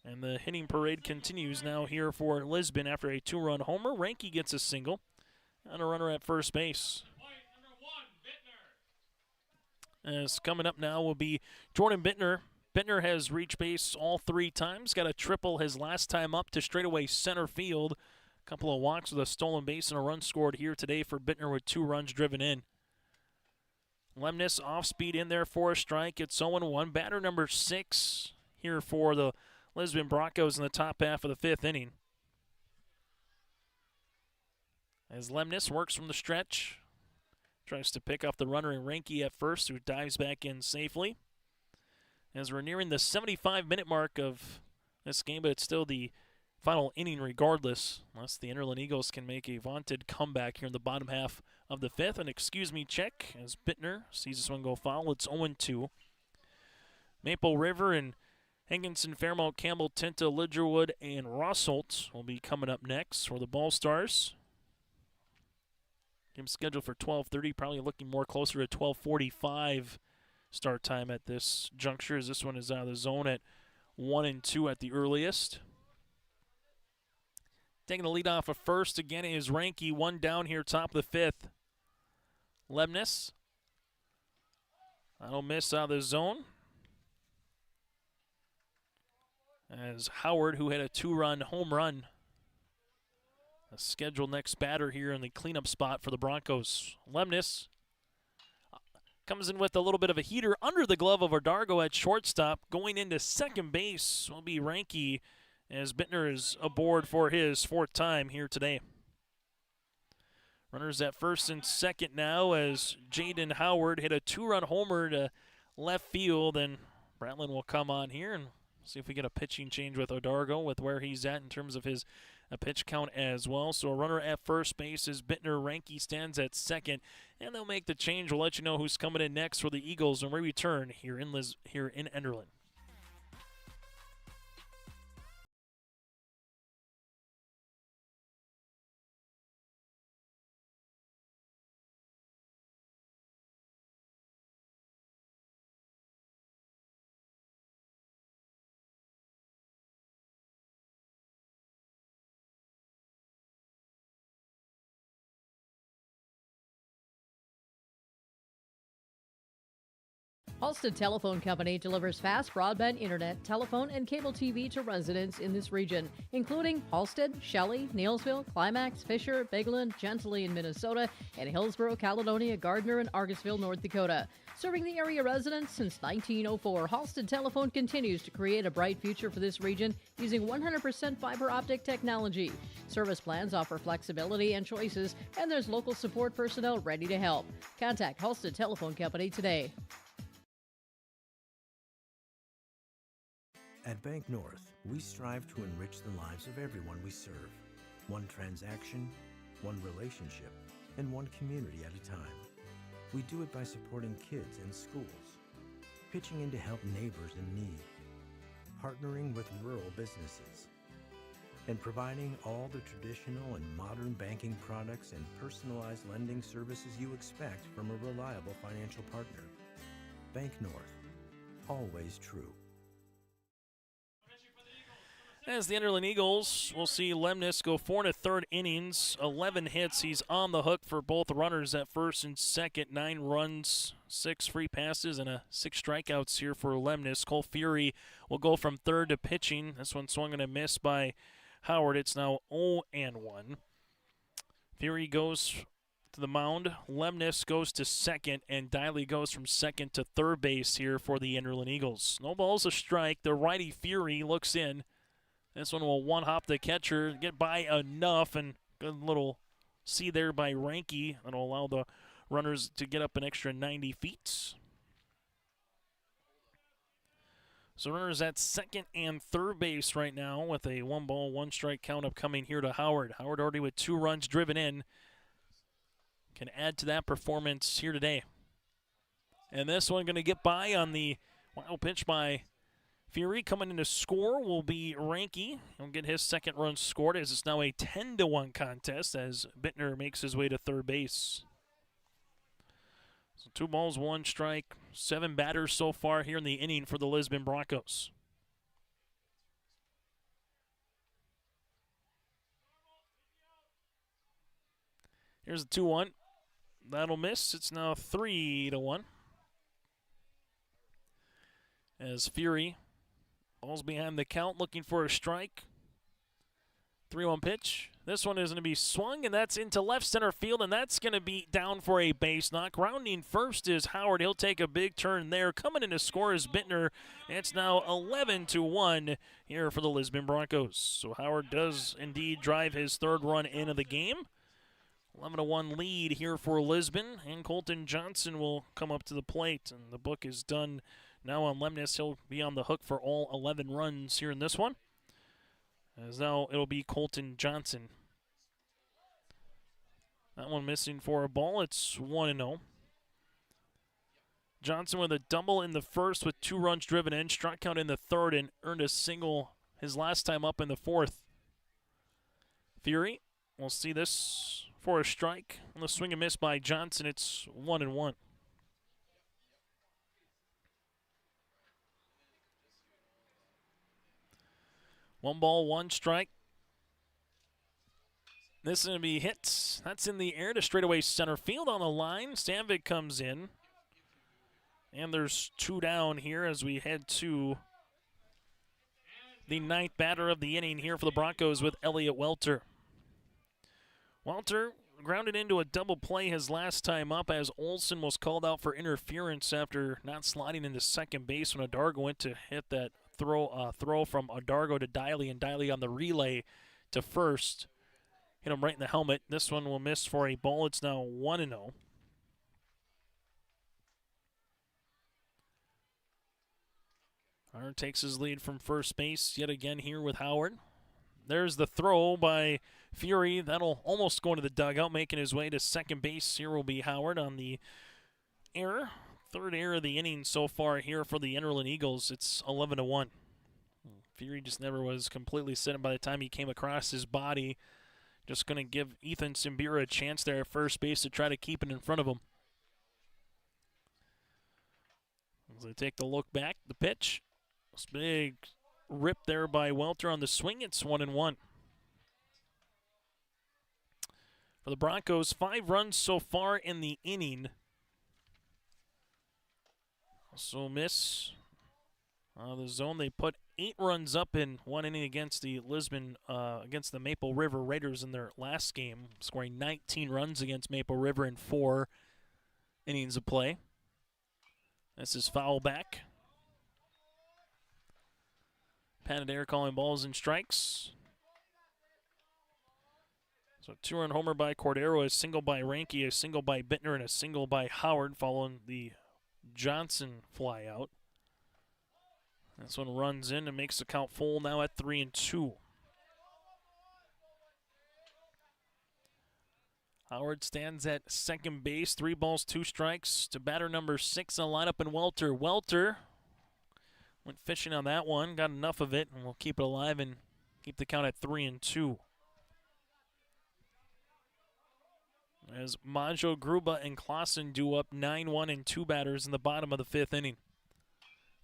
And the hitting parade continues now here for Lisbon after a 2-run homer. Ranke gets a single and a runner at first base. As coming up now will be Jordan Bittner. Bittner has reached base all 3 times. Got a triple his last time up to straightaway center field. A couple of walks with a stolen base and a run scored here today for Bittner with 2 runs driven in. Lemnis off speed in there for a strike. It's 0-1. Batter number 6 here for the Lisbon Broncos in the top half of the 5th inning. As Lemnis works from the stretch, tries to pick off the runner in Ranke at first, who dives back in safely. As we're nearing the 75-minute mark of this game, but it's still the final inning regardless, unless the Enderlin Eagles can make a vaunted comeback here in the bottom half of the 5th. An excuse me check as Bittner sees this one go foul. It's 0-2. Maple River and Hankinson, Fairmount, Campbell, Tinta, Lidgerwood, and Rossolt will be coming up next for the Ball Stars. Game scheduled for 12:30, probably looking more closer to 12:45 start time at this juncture, as this one is out of the zone at 1-2 at the earliest. Taking the lead off of first again is Ranke, 1 down here, top of the 5th. Lemnis. That'll miss out of the zone. As Howard, who had a 2-run home run, a scheduled next batter here in the cleanup spot for the Broncos. Lemnis comes in with a little bit of a heater under the glove of Ardargo at shortstop. Going into second base will be Ranke, as Bittner is aboard for his 4th time here today. Runners at first and second now as Jaden Howard hit a 2-run homer to left field, and Bratlin will come on here and see if we get a pitching change with Ardargo with where he's at in terms of his pitch count as well. So a runner at first base is Bittner. Ranke stands at second, and they'll make the change. We'll let you know who's coming in next for the Eagles when we return here in Enderlin. Halstead Telephone Company delivers fast broadband internet, telephone, and cable TV to residents in this region, including Halstead, Shelley, Neilsville, Climax, Fisher, Bigland, Gentilly in Minnesota, and Hillsborough, Caledonia, Gardner, and Argusville, North Dakota. Serving the area residents since 1904, Halstead Telephone continues to create a bright future for this region using 100% fiber optic technology. Service plans offer flexibility and choices, and there's local support personnel ready to help. Contact Halstead Telephone Company today. At Bank North, we strive to enrich the lives of everyone we serve. One transaction, one relationship, and one community at a time. We do it by supporting kids and schools, pitching in to help neighbors in need, partnering with rural businesses, and providing all the traditional and modern banking products and personalized lending services you expect from a reliable financial partner. Bank North, always true. As the Enderlin Eagles, we'll see Lemnis go 4 1/3 innings, 11 hits. He's on the hook for both runners at first and second. 9 runs, 6 free passes, and 6 strikeouts here for Lemnis. Cole Fury will go from third to pitching. This one swung and a miss by Howard. It's now 0-1. Fury goes to the mound. Lemnis goes to second, and Diley goes from second to third base here for the Enderlin Eagles. No balls, a strike. The righty Fury looks in. This one will one-hop the catcher, get by enough, and good little see there by Ranke. That'll allow the runners to get up an extra 90 feet. So runners at second and third base right now with a 1-ball, 1-strike count up coming here to Howard. Howard already with 2 runs driven in. Can add to that performance here today. And this one going to get by on the wild pitch by Fury. Coming in to score will be Ranke. He'll get his second run scored as it's now a 10-1 contest as Bittner makes his way to third base. So 2 balls, 1 strike, 7 batters so far here in the inning for the Lisbon Broncos. Here's a 2-1. That'll miss. It's now 3-1. As Fury falls behind the count, looking for a strike. 3-1 pitch. This one is going to be swung, and that's into left center field, and that's going to be down for a base knock. Rounding first is Howard. He'll take a big turn there. Coming in to score is Bittner. It's now 11-1 here for the Lisbon Broncos. So Howard does indeed drive his third run into the game. 11-1 lead here for Lisbon, and Colton Johnson will come up to the plate, and the book is done now on Lemnis. He'll be on the hook for all 11 runs here in this one. As now it'll be Colton Johnson. That one missing for a ball. It's 1-0. Johnson with a double in the first with 2 runs driven in. Struck out in the third and earned a single his last time up in the fourth. Fury, we'll see this for a strike. On the swing and miss by Johnson, it's 1-1. One ball, one strike. This is going to be hit. That's in the air to straightaway center field on the line. Sandvik comes in. And there's 2 down here as we head to the 9th batter of the inning here for the Broncos with Elliot Welter. Welter grounded into a double play his last time up as Olsen was called out for interference after not sliding into second base when Adargo went to hit that throw from Adargo to Diley, and Diley on the relay to first. Hit him right in the helmet. This one will miss for a ball. It's now 1-0. Howard takes his lead from first base yet again here with Howard. There's the throw by Fury. That'll almost go into the dugout, making his way to second base. Here will be Howard on the error. Third error of the inning so far here for the Enderlin Eagles. It's 11-1. Fury just never was completely sitting by the time he came across his body. Just going to give Ethan Simbira a chance there at first base to try to keep it in front of him. As they take the look back, the pitch. This big rip there by Welter on the swing. It's 1-1. For the Broncos, 5 runs so far in the inning. Also miss the zone. They put 8 runs up in one inning against the against the Maple River Raiders in their last game, scoring 19 runs against Maple River in 4 innings of play. This is foul back. Panadere calling balls and strikes. So 2-run homer by Cordero, a single by Ranke, a single by Bittner, and a single by Howard following the Johnson fly out. This one runs in and makes the count full now at 3-2. Howard stands at second base, 3 balls, 2 strikes to batter number 6 in the lineup, and Welter. Welter went fishing on that one, got enough of it, and we'll keep it alive and keep the count at 3-2. As Majo, Gruba, and Clausen do up 9-1 and 2 batters in the bottom of the 5th inning.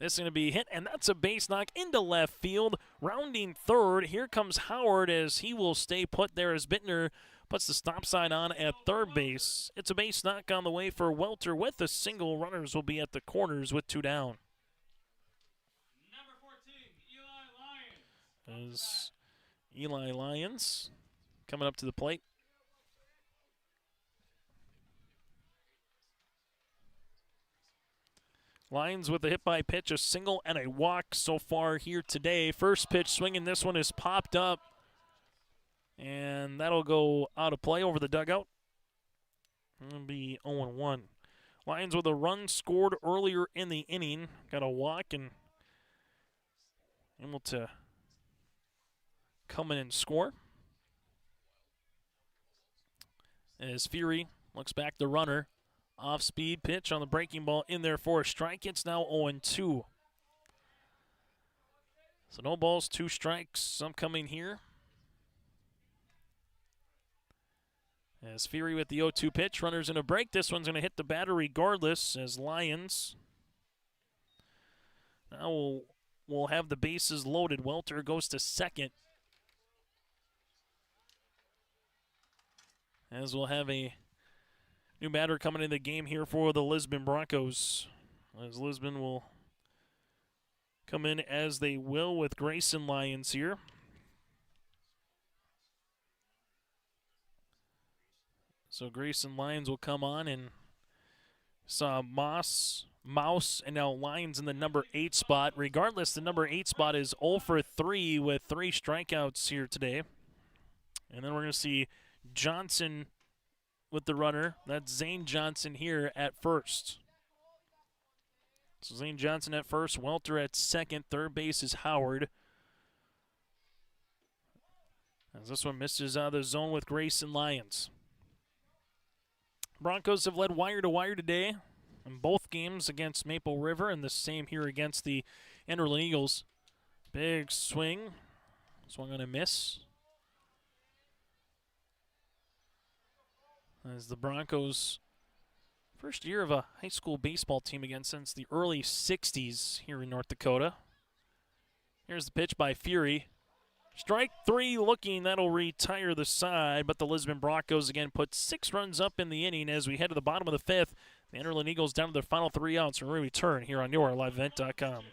This is going to be hit, and that's a base knock into left field. Rounding third, here comes Howard as he will stay put there as Bittner puts the stop sign on at third base. It's a base knock on the way for Welter with a single. Runners will be at the corners with 2 down. Number 14, Eli Lyons. As Eli Lyons coming up to the plate. Lyons with a hit by pitch, a single and a walk so far here today. First pitch swinging, this one is popped up. And that'll go out of play over the dugout. It'll be 0-1. Lyons with a run scored earlier in the inning. Got a walk and able to come in and score. As Fury looks back the runner. Off-speed pitch on the breaking ball in there for a strike. It's now 0-2. So no balls, 2 strikes. Some coming here. As Fury with the 0-2 pitch. Runners in a break. This one's going to hit the batter regardless as Lyons. Now we'll have the bases loaded. Welter goes to second. as we'll have a new batter coming into the game here for the Lisbon Broncos. As Lisbon will come in as they will with Grayson Lyons here. So Grayson Lyons will come on, and saw Mouse, and now Lyons in the number 8 spot. Regardless, the number 8 spot is 0 for 3 with 3 strikeouts here today. And then we're going to see Johnson with the runner. That's Zane Johnson here at first. So Zane Johnson at first, Welter at second, third base is Howard. As this one misses out of the zone with Grayson Lyons. Broncos have led wire to wire today in both games against Maple River, and the same here against the Enderlin Eagles. Big swing. Swung on a miss. As the Broncos' first year of a high school baseball team again since the early 60s here in North Dakota. Here's the pitch by Fury. Strike 3 looking, that'll retire the side, but the Lisbon Broncos again put 6 runs up in the inning as we head to the bottom of the 5th. The Enderlin Eagles down to their final 3 outs when we return here on YourLiveEvent.com.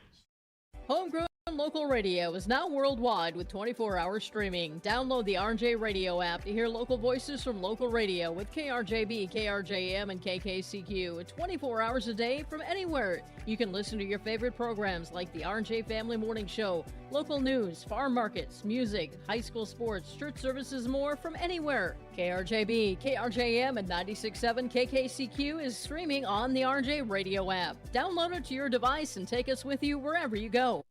Homegrown local radio is now worldwide with 24-hour streaming. Download the RJ Radio app to hear local voices from local radio with KRJB, KRJM, and KKCQ 24 hours a day from anywhere. You can listen to your favorite programs like the RJ Family Morning Show, local news, farm markets, music, high school sports, church services, more from anywhere. KRJB, KRJM, and 96.7 KKCQ is streaming on the RJ Radio app. Download it to your device and take us with you wherever you go.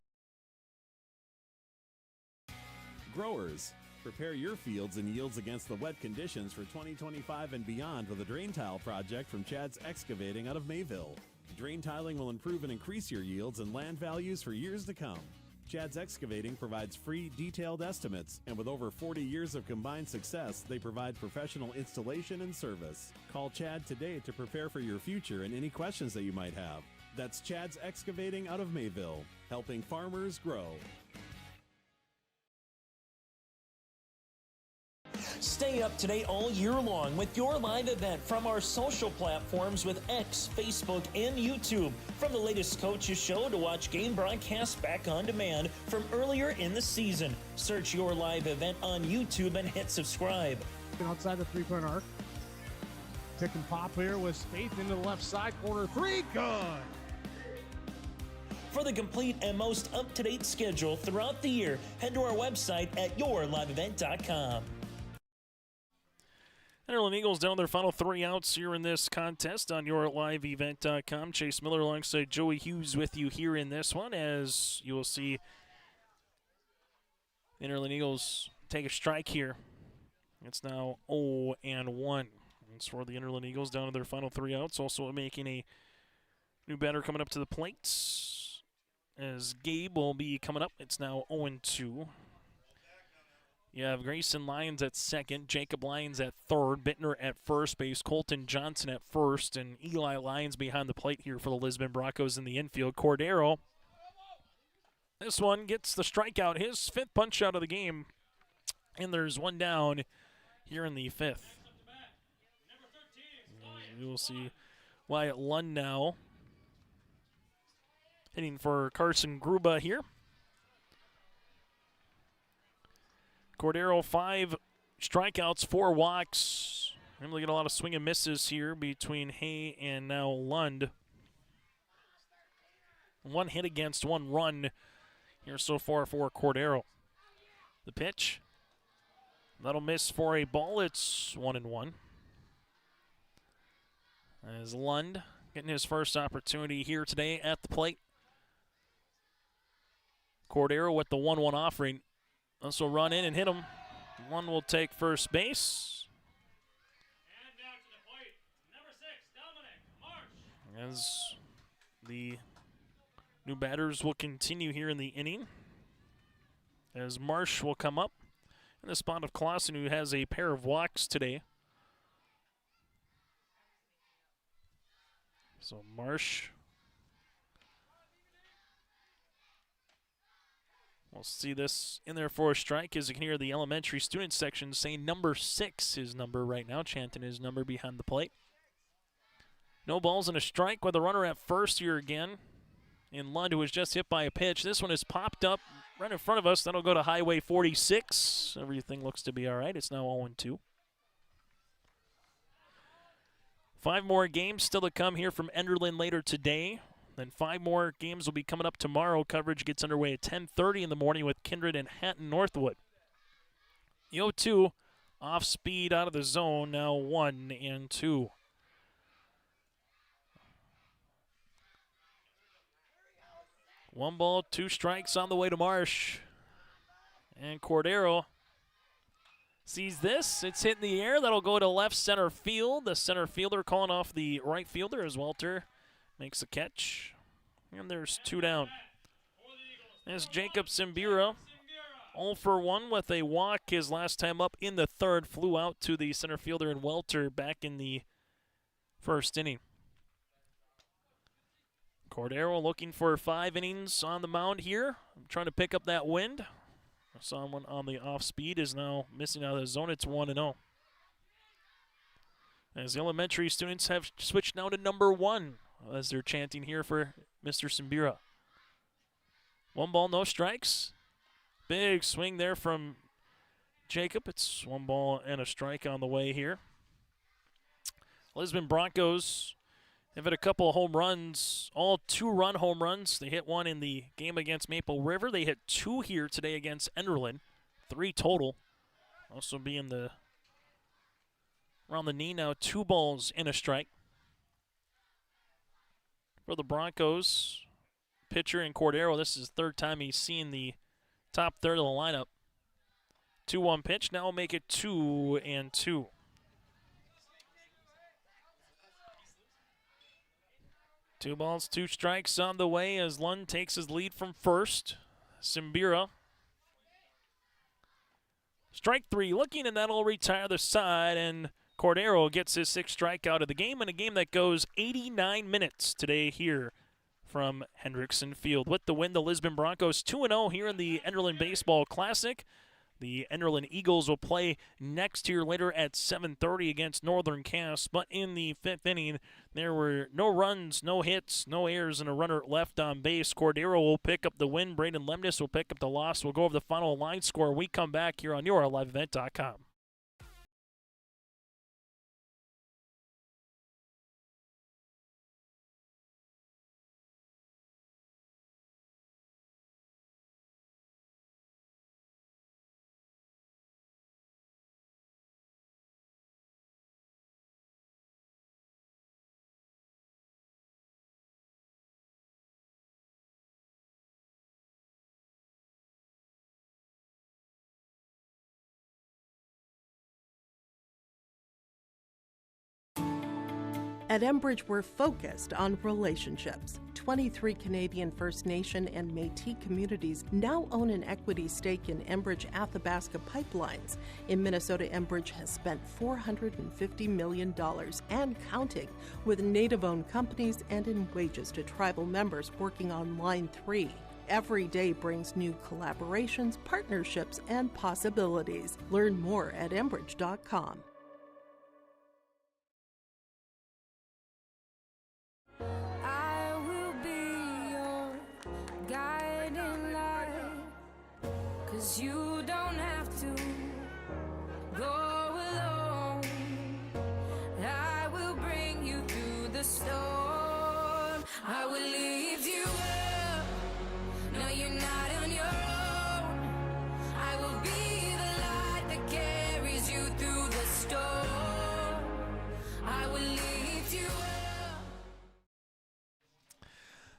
Growers, prepare your fields and yields against the wet conditions for 2025 and beyond with a drain tile project from Chad's Excavating out of Mayville. Drain tiling will improve and increase your yields and land values for years to come. Chad's Excavating provides free, detailed estimates, and with over 40 years of combined success, they provide professional installation and service. Call Chad today to prepare for your future and any questions that you might have. That's Chad's Excavating out of Mayville, helping farmers grow. Stay up to date all year long with your live event from our social platforms with X, Facebook, and YouTube. From the latest coaches show to watch game broadcasts back on demand from earlier in the season. Search your live event on YouTube and hit subscribe. Outside the three-point arc. Pick and pop here with Spaeth into the left side corner. 3, good. For the complete and most up-to-date schedule throughout the year, head to our website at yourliveevent.com. Enderlin Eagles down their final 3 outs here in this contest on YourLiveEvent.com. Chase Miller alongside Joey Hughes with you here in this one, as you will see Enderlin Eagles take a strike here. It's now 0-1. It's for the Enderlin Eagles down to their final 3 outs. Also making a new batter coming up to the plate, as Gabe will be coming up. It's now 0-2. You have Grayson Lyons at second, Jacob Lyons at third, Bittner at first base, Colton Johnson at first, and Eli Lyons behind the plate here for the Lisbon Broncos in the infield. Cordero, this one gets the strikeout, his 5th punch out of the game, and there's one down here in the 5th. We will see Wyatt Lund now hitting for Carson Gruba here. Cordero, 5 strikeouts, 4 walks. I'm looking at a lot of swing and misses here between Hay and now Lund. 1 hit against 1 run here so far for Cordero. The pitch, that'll miss for a ball. It's 1-1. As Lund getting his first opportunity here today at the plate. Cordero with the 1-1 offering. This will run in and hit him. One will take first base. And down to the plate, number 6, Dominic Marsh. As the new batters will continue here in the inning. As Marsh will come up in the spot of Clausen, who has a pair of walks today. So Marsh We'll see this in there for a strike, as you can hear the elementary student section saying number 6 his number right now, chanting his number behind the plate. No balls and a strike with a runner at first here again. In Lund, who was just hit by a pitch. This one is popped up right in front of us. That'll go to Highway 46. Everything looks to be all right. It's now 0-2. 5 more games still to come here from Enderlin later today. Then 5 more games will be coming up tomorrow. Coverage gets underway at 10:30 in the morning with Kindred and Hatton Northwood. The 0-2 off speed out of the zone, now 1-2. One ball, 2 strikes on the way to Marsh. And Cordero sees this. It's hit in the air. That'll go to left center field. The center fielder calling off the right fielder as Walter makes a catch. And there's 2 down. As Jacob Simbira, 0 for 1 with a walk his last time up in the 3rd. Flew out to the center fielder and Welter back in the 1st inning. Cordero looking for 5 innings on the mound here. Trying to pick up that wind. I saw one on the off speed, is now missing out of the zone. It's 1-0. As the elementary students have switched now to number 1 as they're chanting here for Mr. Simbira. 1 ball, no strikes. Big swing there from Jacob. It's 1 ball and a strike on the way here. Lisbon Broncos have had a couple of home runs, all 2-run home runs. They hit 1 in the game against Maple River. They hit 2 here today against Enderlin, 3 total. Also being around the knee now, 2 balls and a strike. For the Broncos, pitcher in Cordero, this is the 3rd time he's seen the top third of the lineup. 2-1 pitch, now we'll make it 2-2. 2 balls, 2 strikes on the way as Lund takes his lead from first. Simbira. Strike 3 looking, and that'll retire the side, and Cordero gets his 6th strikeout of the game in a game that goes 89 minutes today here from Hendrickson Field. With the win, the Lisbon Broncos 2-0 here in the Enderlin Baseball Classic. The Enderlin Eagles will play next here later at 7:30 against Northern Cass. But in the 5th inning, there were no runs, no hits, no errors, and a runner left on base. Cordero will pick up the win. Braden Lemnis will pick up the loss. We'll go over the final line score when we come back here on YourLiveEvent.com. At Enbridge, we're focused on relationships. 23 Canadian First Nation and Métis communities now own an equity stake in Enbridge Athabasca Pipelines. In Minnesota, Enbridge has spent $450 million and counting with Native-owned companies and in wages to tribal members working on Line 3. Every day brings new collaborations, partnerships, and possibilities. Learn more at Enbridge.com. Cause you don't have to go alone. I will bring you through the storm. I will lift you up. No, you're not on your own. I will be the light that carries you through the storm. I will lift you up.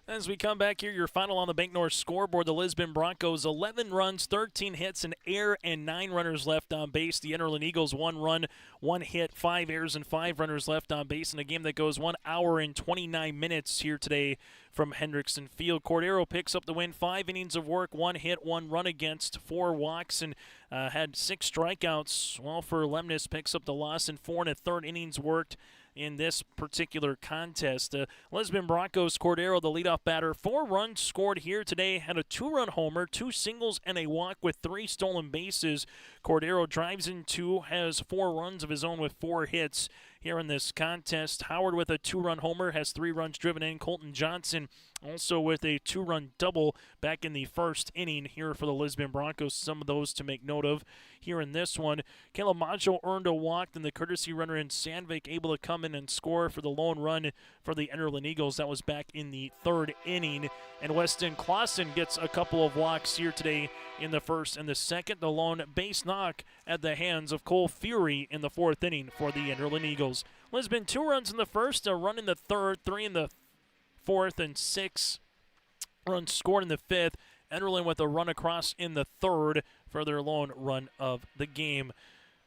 As we come back here, your final on the Bank North scoreboard, the Lisbon Broncos, 11 runs, 13 hits, an error, and 9 runners left on base. The Enderlin Eagles, 1 run, 1 hit, 5 errors, and 5 runners left on base in a game that goes 1 hour and 29 minutes here today from Hendrickson Field. Cordero picks up the win, 5 innings of work, 1 hit, 1 run against, 4 walks, and had 6 strikeouts. Well, for Lemnis, picks up the loss in 4 1/3 innings worked. in this particular contest. Lisbon Broncos Cordero, the leadoff batter, 4 runs scored here today, had a 2-run homer, 2 singles, and a walk with 3 stolen bases. Cordero drives in 2, has 4 runs of his own with 4 hits here in this contest. Howard with a 2-run homer, has 3 runs driven in. Colton Johnson also with a 2-run double back in the first inning here for the Lisbon Broncos. Some of those to make note of here in this one. Caleb Maggio earned a walk, and the courtesy runner in Sandvik able to come in and score for the lone run for the Enderlin Eagles. That was back in the 3rd inning. And Weston Clausen gets a couple of walks here today in the 1st and the 2nd. The lone base knock at the hands of Cole Fury in the 4th inning for the Enderlin Eagles. Lisbon 2 runs in the 1st, a run in the 3rd, 3 in the 4th, and 6 runs scored in the 5th. Enderlin with a run across in the 3rd for their lone run of the game.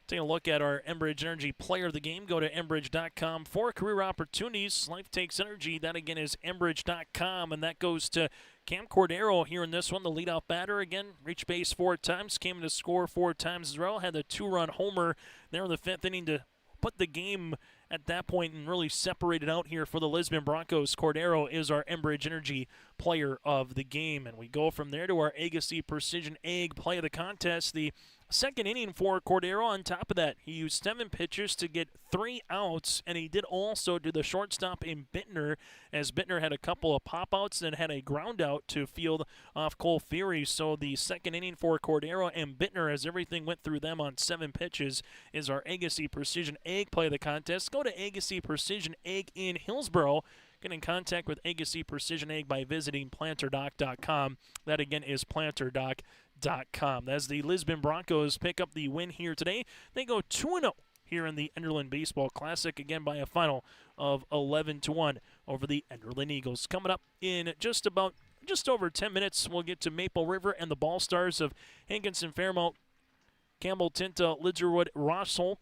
Take a look at our Enbridge Energy player of the game. Go to Enbridge.com for career opportunities. Life takes energy. That again is Enbridge.com, and that goes to Cam Cordero here in this one, the leadoff batter. Again, reached base 4 times, came in to score 4 times as well. Had the 2-run homer there in the 5th inning to put the game at that point and really separate it out here for the Lisbon Broncos. Cordero is our Enbridge Energy player of the game. And we go from there to our Agassi Precision Egg play of the contest. The 2nd inning for Cordero. On top of that, he used 7 pitches to get 3 outs, and he did also do the shortstop in Bittner, as Bittner had a couple of pop-outs and had a ground out to field off Cole Fury. So the 2nd inning for Cordero and Bittner, as everything went through them on 7 pitches, is our Agassi Precision Egg play of the contest. Go to Agassi Precision Egg in Hillsboro. Get in contact with Agassi Precision Egg by visiting planterdoc.com. That again is planterdoc.com. As the Lisbon Broncos pick up the win here today, they go 2-0 here in the Enderlin Baseball Classic, again by a final of 11-1 over the Enderlin Eagles. Coming up in just over 10 minutes, we'll get to Maple River and the Ball Stars of Hankinson, Fairmount, Campbell, Tinta, Lidzerwood, Rossall.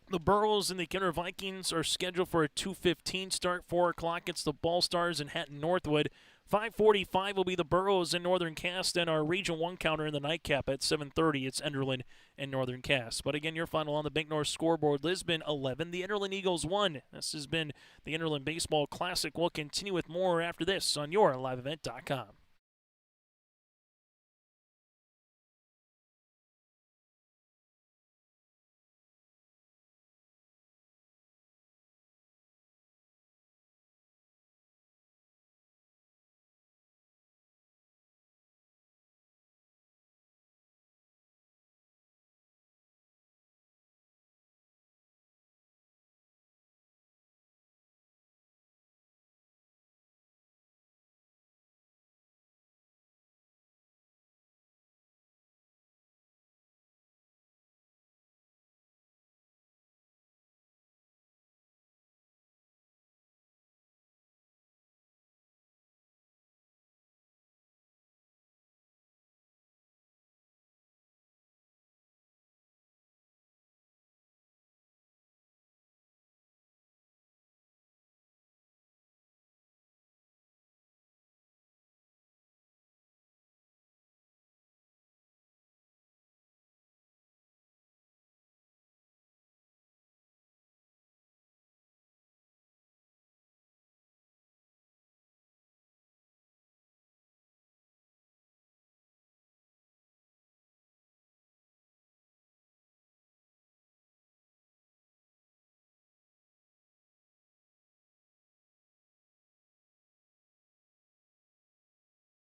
The Burros and the Kinder Vikings are scheduled for a 2:15 start. 4 o'clock, it's the Ball Stars in Hatton Northwood. 5:45 will be the Burros in Northern Cast, and our Region 1 counter in the nightcap at 7:30. It's Enderlin and Northern Cast. But again, your final on the Bank North scoreboard, Lisbon 11, the Enderlin Eagles 1. This has been the Enderlin Baseball Classic. We'll continue with more after this on your liveevent.com.